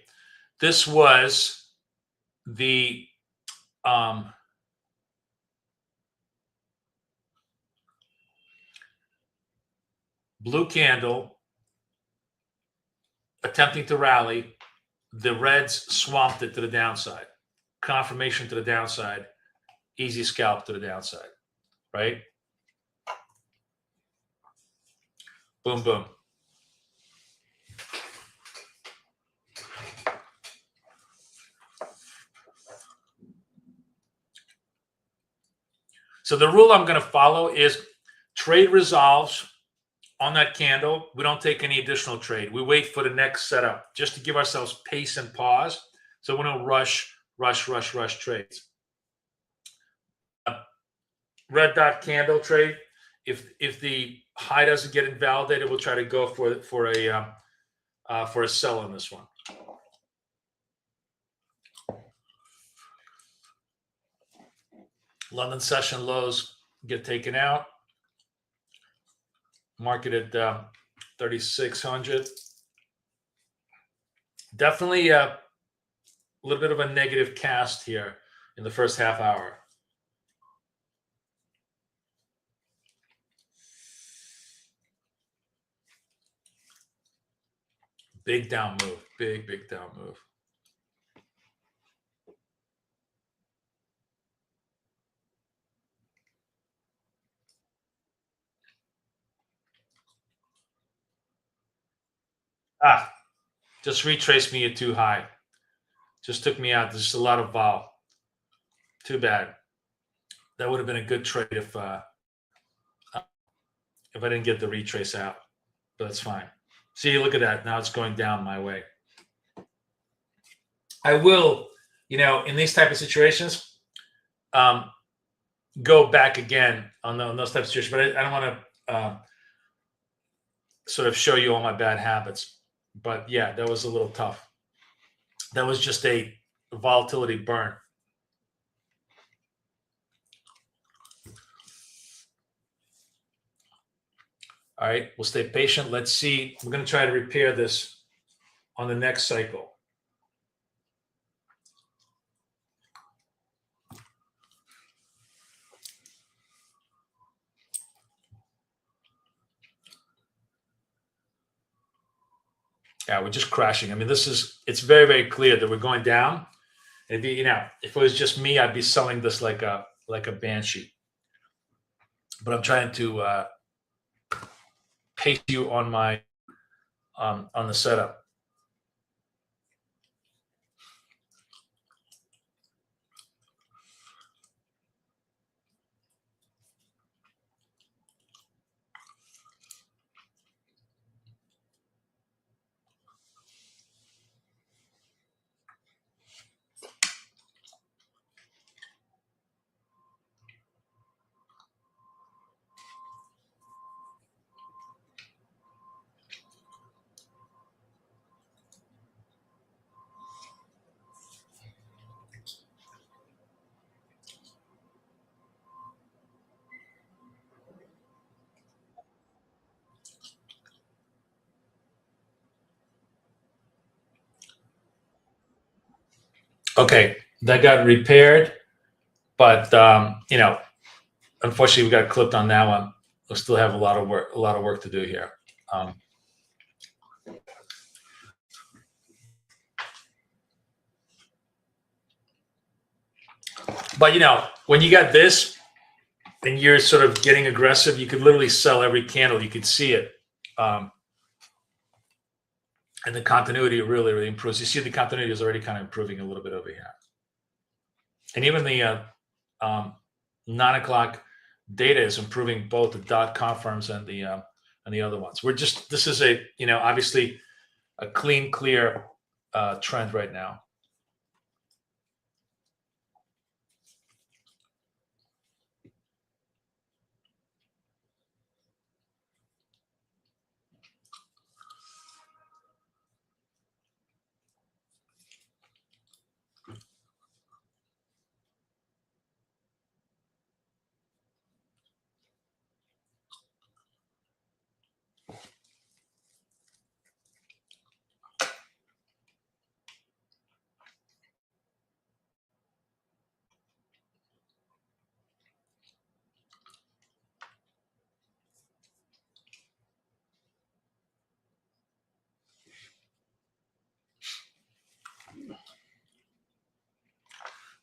This was the blue candle attempting to rally. The reds swamped it to the downside. Confirmation to the downside. Easy scalp to the downside, right? Boom, boom. So the rule I'm going to follow is trade resolves on that candle. We don't take any additional trade. We wait for the next setup just to give ourselves pace and pause. So we don't rush trades. Red dot candle trade. If the high doesn't get invalidated, we'll try to go for a sell on this one. London session lows get taken out. Market at 3,600. Definitely a little bit of a negative cast here in the first half hour. Big down move. Big down move. Just retraced me at too high. Just took me out. There's just a lot of vol. Too bad. That would have been a good trade if I didn't get the retrace out. But that's fine. See, look at that. Now it's going down my way. I will, in these type of situations, go back again on those types of situations. But I don't want to sort of show you all my bad habits. But yeah, that was a little tough. That was just a volatility burn. All right, we'll stay patient. Let's see. We're going to try to repair this on the next cycle. Yeah, we're just crashing. I mean, it's very, very clear that we're going down. And if it was just me, I'd be selling this like a banshee. But I'm trying to pace you on my on the setup. Okay, that got repaired, but you know, unfortunately, we got clipped on that one. We'll still have a lot of work to do here. Um, but you know, when you got this and you're sort of getting aggressive, you could literally sell every candle. You could see it, and the continuity really, really improves. You see, the continuity is already kind of improving a little bit over here, and even the um, 9 o'clock data is improving both the dot confirms and the other ones. We're just this is a obviously a clean, clear trend right now.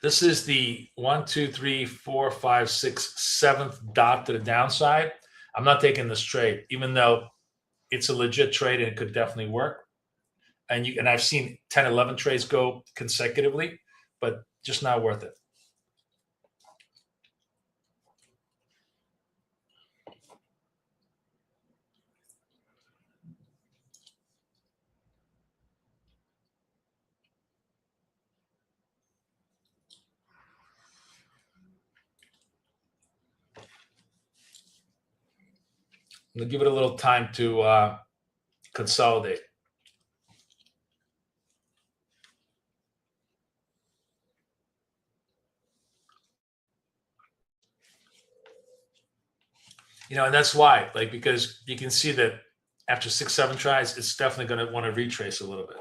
This is the 1, 2, 3, 4, 5, 6, 7th dot to the downside. I'm not taking this trade, even though it's a legit trade and it could definitely work. And I've seen 10, 11 trades go consecutively, but just not worth it. I'm gonna give it a little time to consolidate. And that's why, like, because you can see that after 6, 7 tries, it's definitely going to want to retrace a little bit.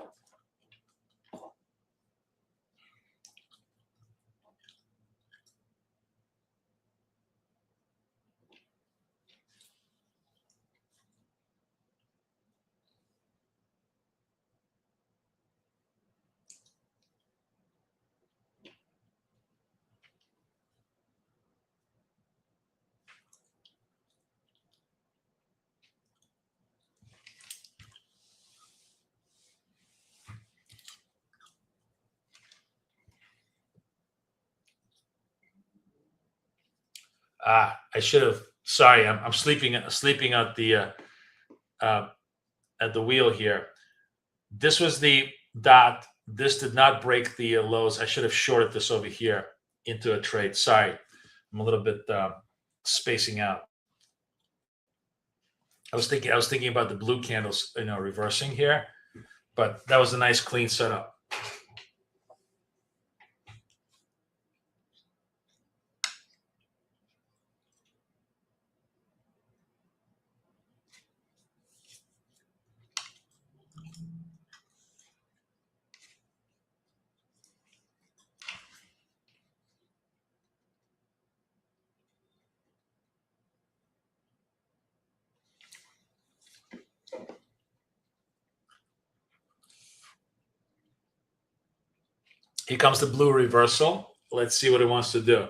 I should have. Sorry, I'm sleeping uh, at the wheel here. This was the dot. This did not break the lows. I should have shorted this over here into a trade. Sorry, I'm a little bit spacing out. I was thinking about the blue candles, reversing here, but that was a nice clean setup. Here comes the blue reversal. Let's see what it wants to do.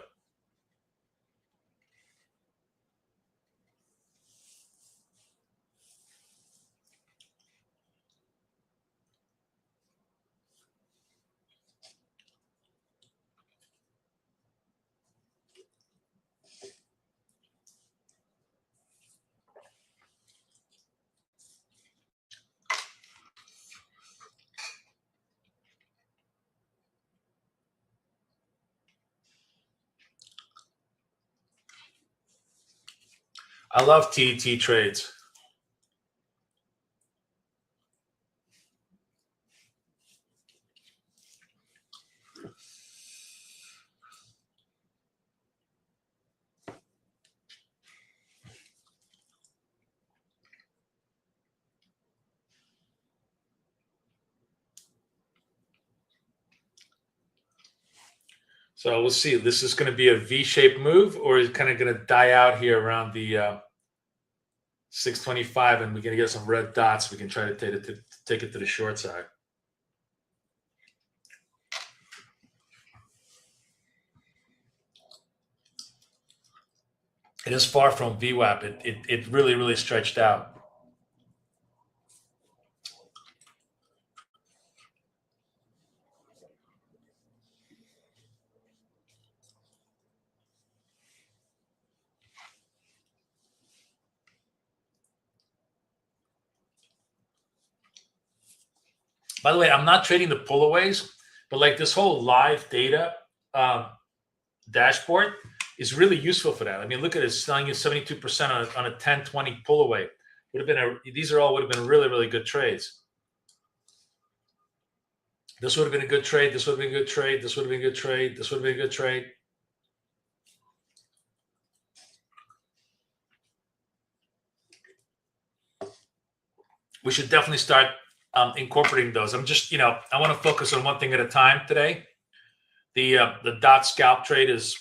I love TET trades. So we'll see. This is going to be a V-shaped move, or is it kind of going to die out here around the 625, and we're going to get some red dots. We can try to take it to the short side. It is far from VWAP. It really, really stretched out. By the way, I'm not trading the pullaways, but like this whole live data dashboard is really useful for that. I mean, look at it, it's telling you 72% on a 10-20 pullaway. These all would have been really, really good trades. This would have been a good trade. This would have been a good trade. This would have been a good trade. This would have been a good trade. We should definitely start incorporating those. I'm just, I want to focus on one thing at a time today. The dot scalp trade is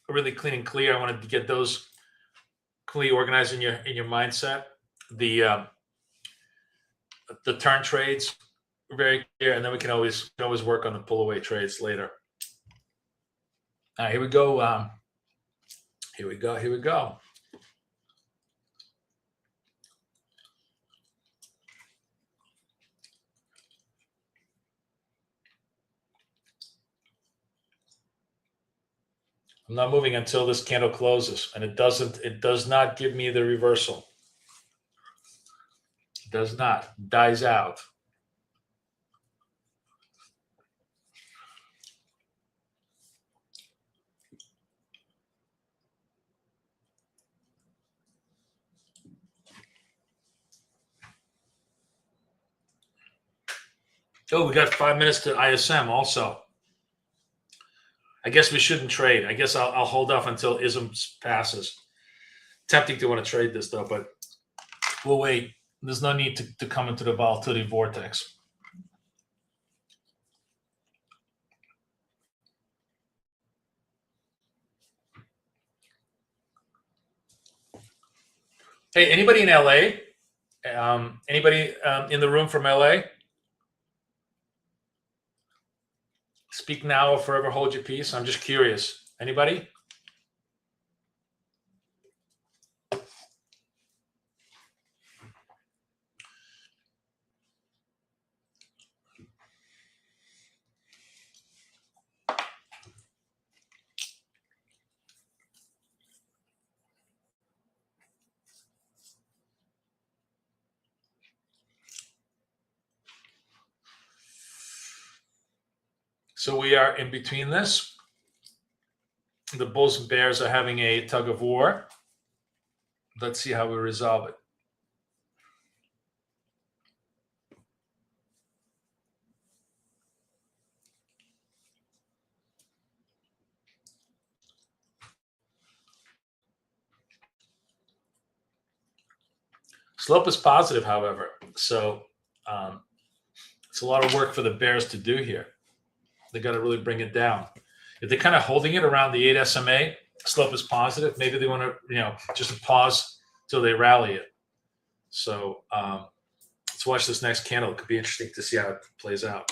really clean and clear. I wanted to get those clearly organized in your mindset. The turn trades are very clear, and then we can always work on the pull away trades later. All right, here we go. Here we go. I'm not moving until this candle closes, and it does not give me the reversal. It does not. Dies out. Oh, we got 5 minutes to ISM also. I guess we shouldn't trade. I guess I'll hold off until ISM passes. Tempting to want to trade this though, but we'll wait. There's no need to come into the volatility vortex. Hey, anybody in LA? Anybody in the room from LA? Speak now or forever hold your peace. I'm just curious. Anybody? So we are in between this. The Bulls and Bears are having a tug of war. Let's see how we resolve it. Slope is positive, however. So it's a lot of work for the Bears to do here. They got to really bring it down. If they're kind of holding it around the 8 SMA, slope is positive. Maybe they want to, just pause till they rally it. So let's watch this next candle. It could be interesting to see how it plays out.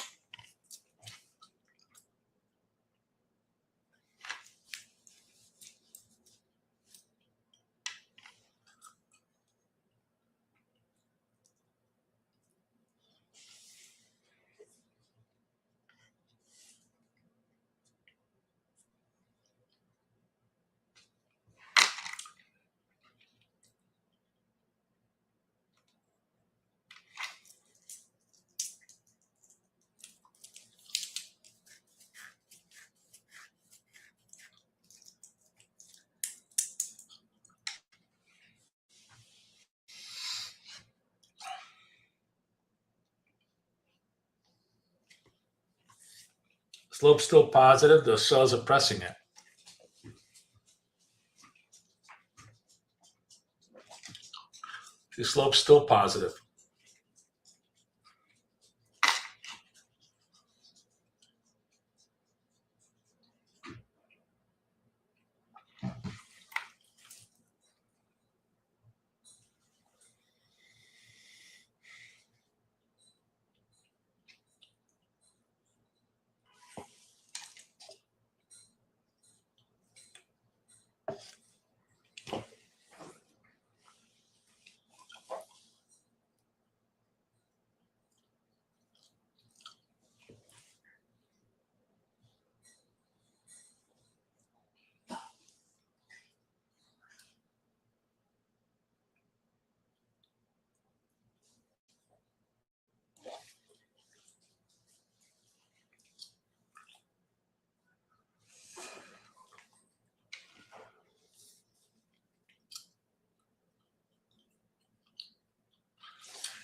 Slope's still positive. The cells are pressing it. The slope's still positive.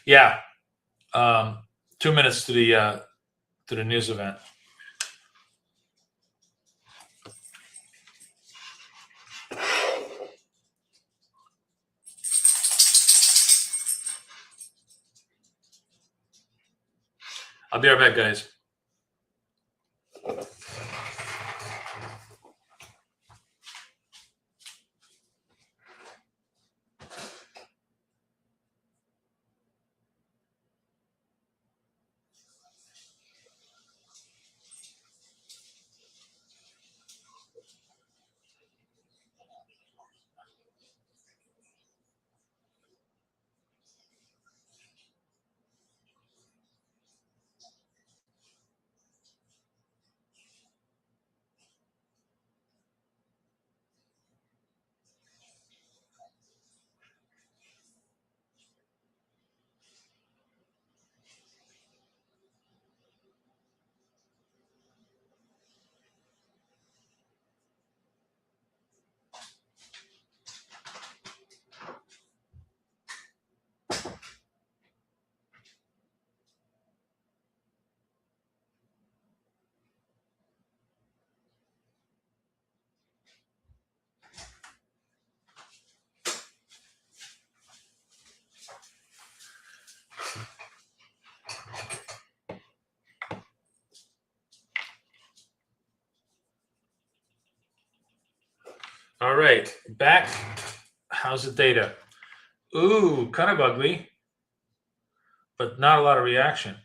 Yeah. 2 minutes to the news event. I'll be right back, guys. All right, back. How's the data? Ooh, kind of ugly, but not a lot of reaction.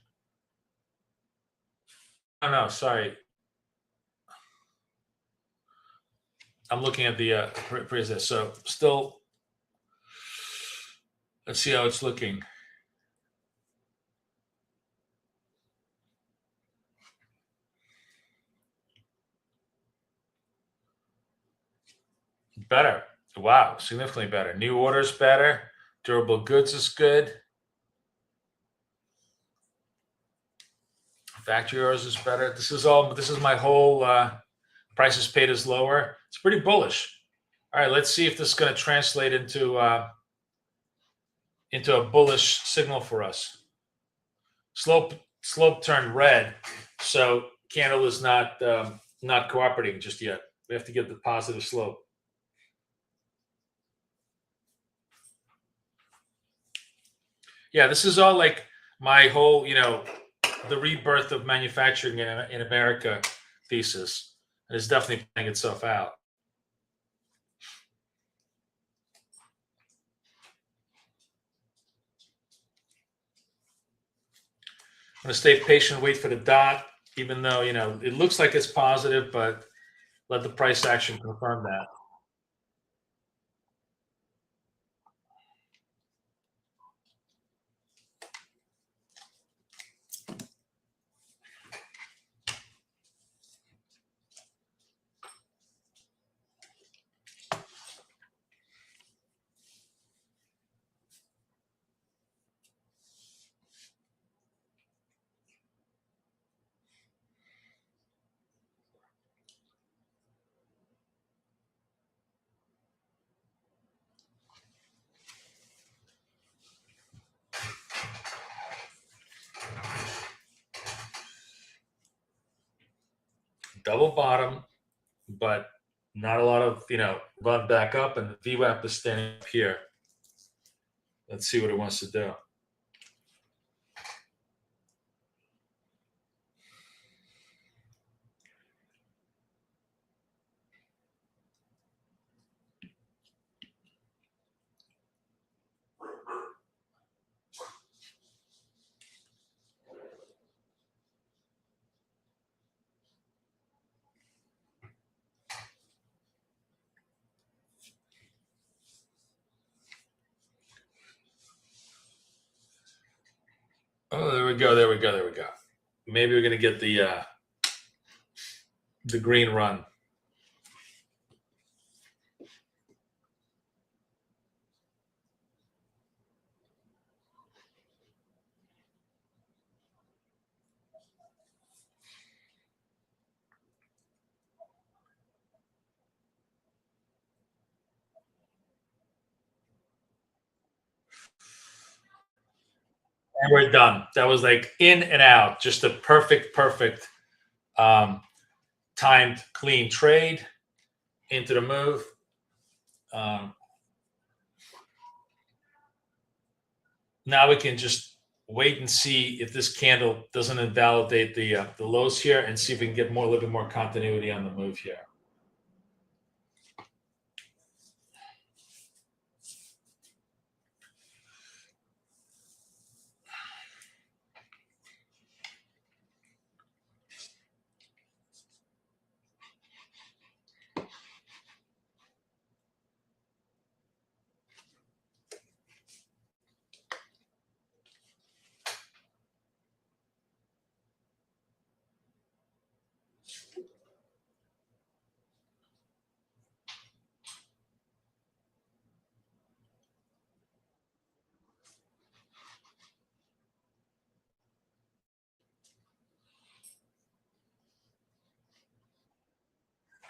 Oh no, sorry. I'm looking at the previous. So still, let's see how it's looking. Better. Wow, significantly better. New orders better. Durable goods is good. Factory orders is better. This is my whole prices paid is lower. It's pretty bullish. All right, let's see if this is going to translate into a bullish signal for us. Slope turned red, so candle is not cooperating just yet. We have to get the positive slope. Yeah, this is all like my whole, the rebirth of manufacturing in America thesis. And it's definitely playing itself out. I'm going to stay patient, wait for the dot, even though, it looks like it's positive, but let the price action confirm that. Double bottom, but not a lot of, run back up, and the VWAP is standing up here. Let's see what it wants to do. Oh, there we go. There we go. There we go. Maybe we're gonna get the green run. And we're done. That was like in and out, just a perfect timed clean trade into the move. Now we can just wait and see if this candle doesn't invalidate the lows here, and see if we can get a little bit more continuity on the move here.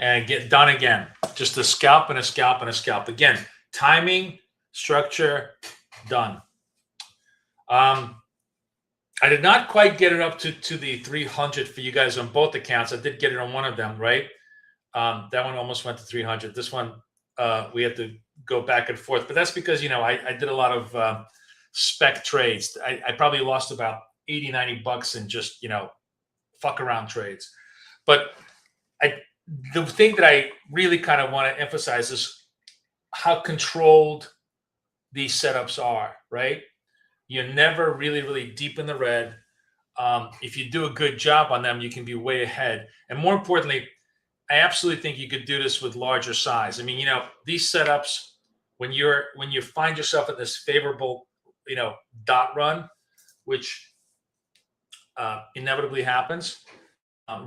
And get done again. Just a scalp and a scalp and a scalp. Again, timing, structure, done. I did not quite get it up to the 300 for you guys on both accounts. I did get it on one of them, right? That one almost went to 300. This one, we had to go back and forth. But that's because, I did a lot of spec trades. I probably lost about 80, 90 bucks in just, fuck around trades. But the thing that I really kind of want to emphasize is how controlled these setups are, right? You're never really, really deep in the red. If you do a good job on them, you can be way ahead. And more importantly, I absolutely think you could do this with larger size. I mean, these setups, when you find yourself in this favorable, dot run, which inevitably happens,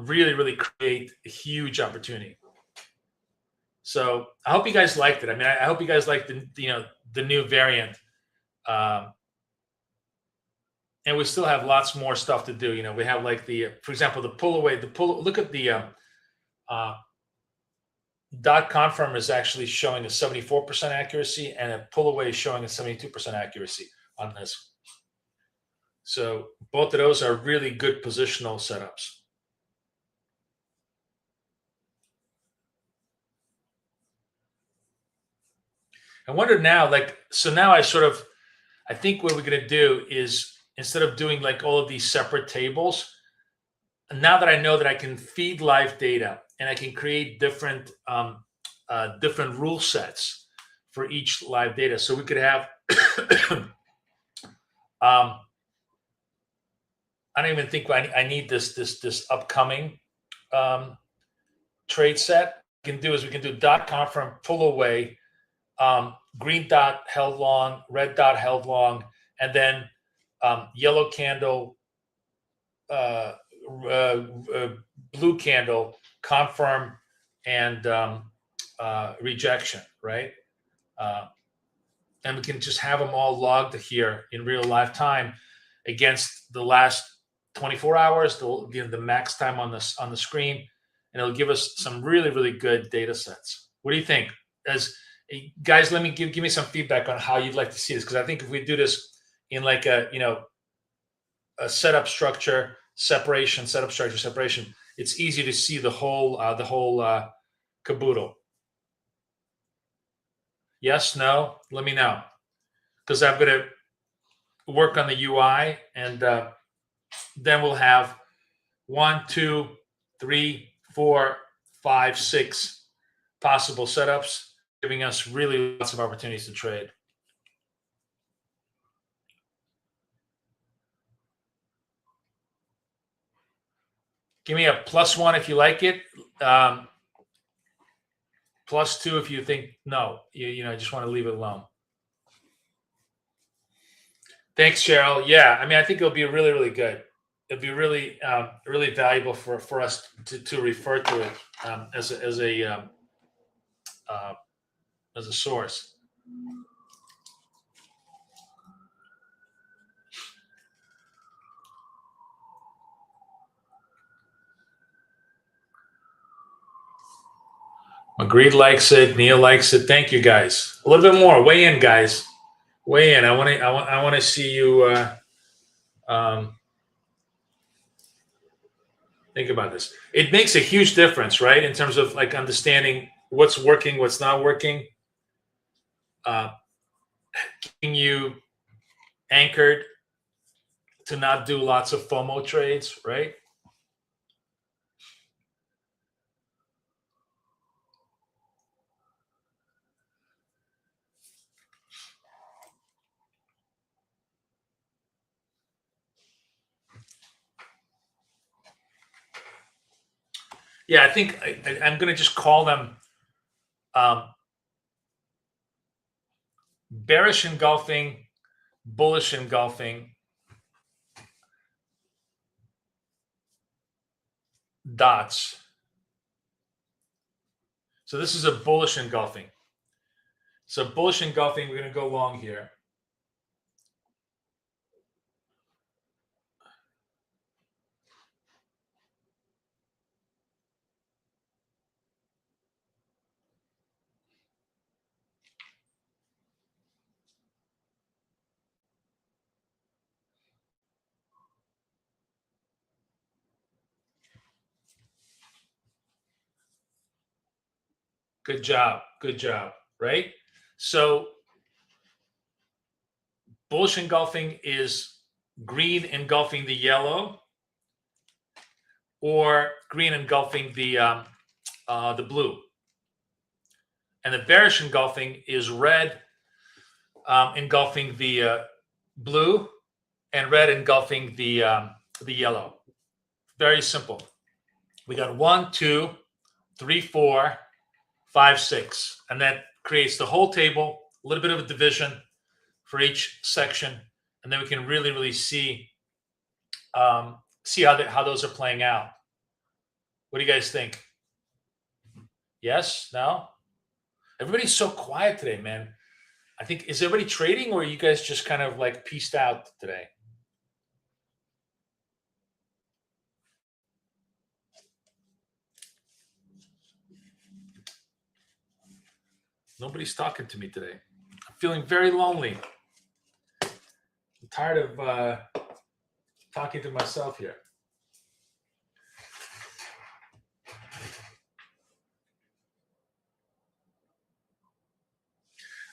really, really create a huge opportunity. So I hope you guys liked it. I mean, I hope you guys liked the new variant. And we still have lots more stuff to do. We have like for example, the pull away, look at the dot confirm is actually showing a 74% accuracy, and a pull away is showing a 72% accuracy on this. So both of those are really good positional setups. I wonder now, now I think what we're going to do is, instead of doing like all of these separate tables, now that I know that I can feed live data and I can create different rule sets for each live data. So we could have, I don't even think I need this upcoming trade set. We can do dot confirm, pull away, green dot held long, red dot held long, and then yellow candle, blue candle, confirm, and rejection, right? And we can just have them all logged here in real live time against the last 24 hours, the max time on the screen, and it'll give us some really, really good data sets. What do you think? Guys, let me give me some feedback on how you'd like to see this, because I think if we do this in like a setup structure separation, it's easy to see the whole caboodle. Yes, no, let me know, because I'm going to work on the UI, and then we'll have 1, 2, 3, 4, 5, 6 possible setups, giving us really lots of opportunities to trade. Give me a +1 if you like it. +2 if you think no, you just want to leave it alone. Thanks, Cheryl. Yeah, I mean, I think it'll be really, really good. It'll be really, really valuable for us to refer to it as a source. Agreed likes it. Neil likes it. Thank you, guys. A little bit more. Weigh in, guys. Weigh in. I want to see you. Think about this. It makes a huge difference, right? In terms of like understanding what's working, what's not working. Keeping you anchored to not do lots of FOMO trades, right? Yeah, I think I'm going to just call them bearish engulfing, bullish engulfing dots. So this is a bullish engulfing. So bullish engulfing, we're going to go long here. Good job. Good job. Right? So bullish engulfing is green engulfing the yellow, or green engulfing the blue. And the bearish engulfing is red engulfing the blue, and red engulfing the yellow. Very simple. We got 1, 2, 3, 4, 5, 6, and that creates the whole table. A little bit of a division for each section, and then we can really see how those are playing out. What do you guys think? Yes? No? Everybody's so quiet today, man. I think, is everybody trading, or are you guys just kind of like pieced out today? Nobody's talking to me today. I'm feeling very lonely. I'm tired of talking to myself here.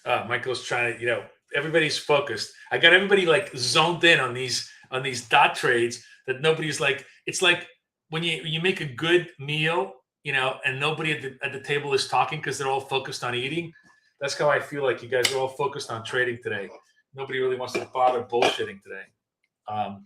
Michael's trying to, everybody's focused. I got everybody like zoned in on these dot trades that nobody's like. It's like when you make a good meal, and nobody at the table is talking because they're all focused on eating. That's how I feel like you guys are all focused on trading today. Nobody really wants to bother bullshitting today. All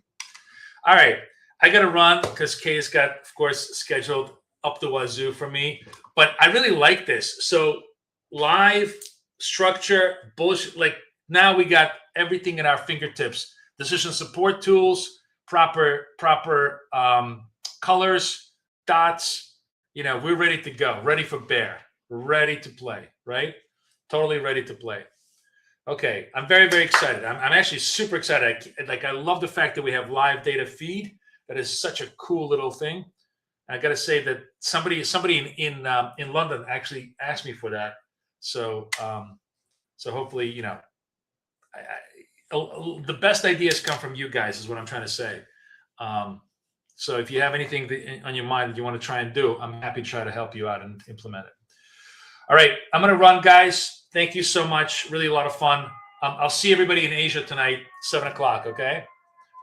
right, I got to run because Kay's got, of course, scheduled up the wazoo for me. But I really like this. So live structure, bullshit. Like now we got everything at our fingertips. Decision support tools, proper colors, dots. We're ready to go. Ready for bear. Ready to play. Right? Totally ready to play. Okay, I'm very, very excited. I'm actually super excited. I love the fact that we have live data feed. That is such a cool little thing. I got to say that somebody in London actually asked me for that. So hopefully, the best ideas come from you guys is what I'm trying to say. So if you have anything on your mind that you want to try and do, I'm happy to try to help you out and implement it. All right, I'm going to run, guys. Thank you so much. Really a lot of fun. I'll see everybody in Asia tonight, 7 o'clock, okay?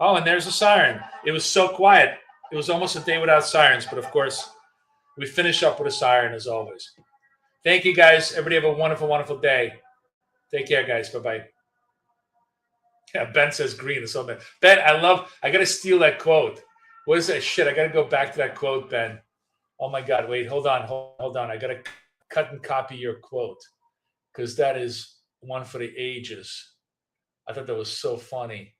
Oh, and there's a siren. It was so quiet. It was almost a day without sirens, but of course, we finish up with a siren as always. Thank you, guys. Everybody have a wonderful, wonderful day. Take care, guys. Bye-bye. Yeah, Ben says green. It's so bad. Ben, I got to steal that quote. What is that shit? I got to go back to that quote, Ben. Oh, my God. Wait, hold on. I got to cut and copy your quote because that is one for the ages. I thought that was so funny.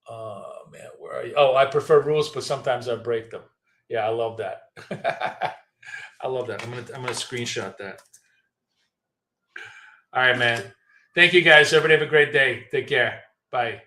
Oh, man, where are you? Oh, I prefer rules, but sometimes I break them. Yeah, I love that. I love that. I'm gonna screenshot that. All right, man. Thank you, guys. Everybody have a great day. Take care. Bye.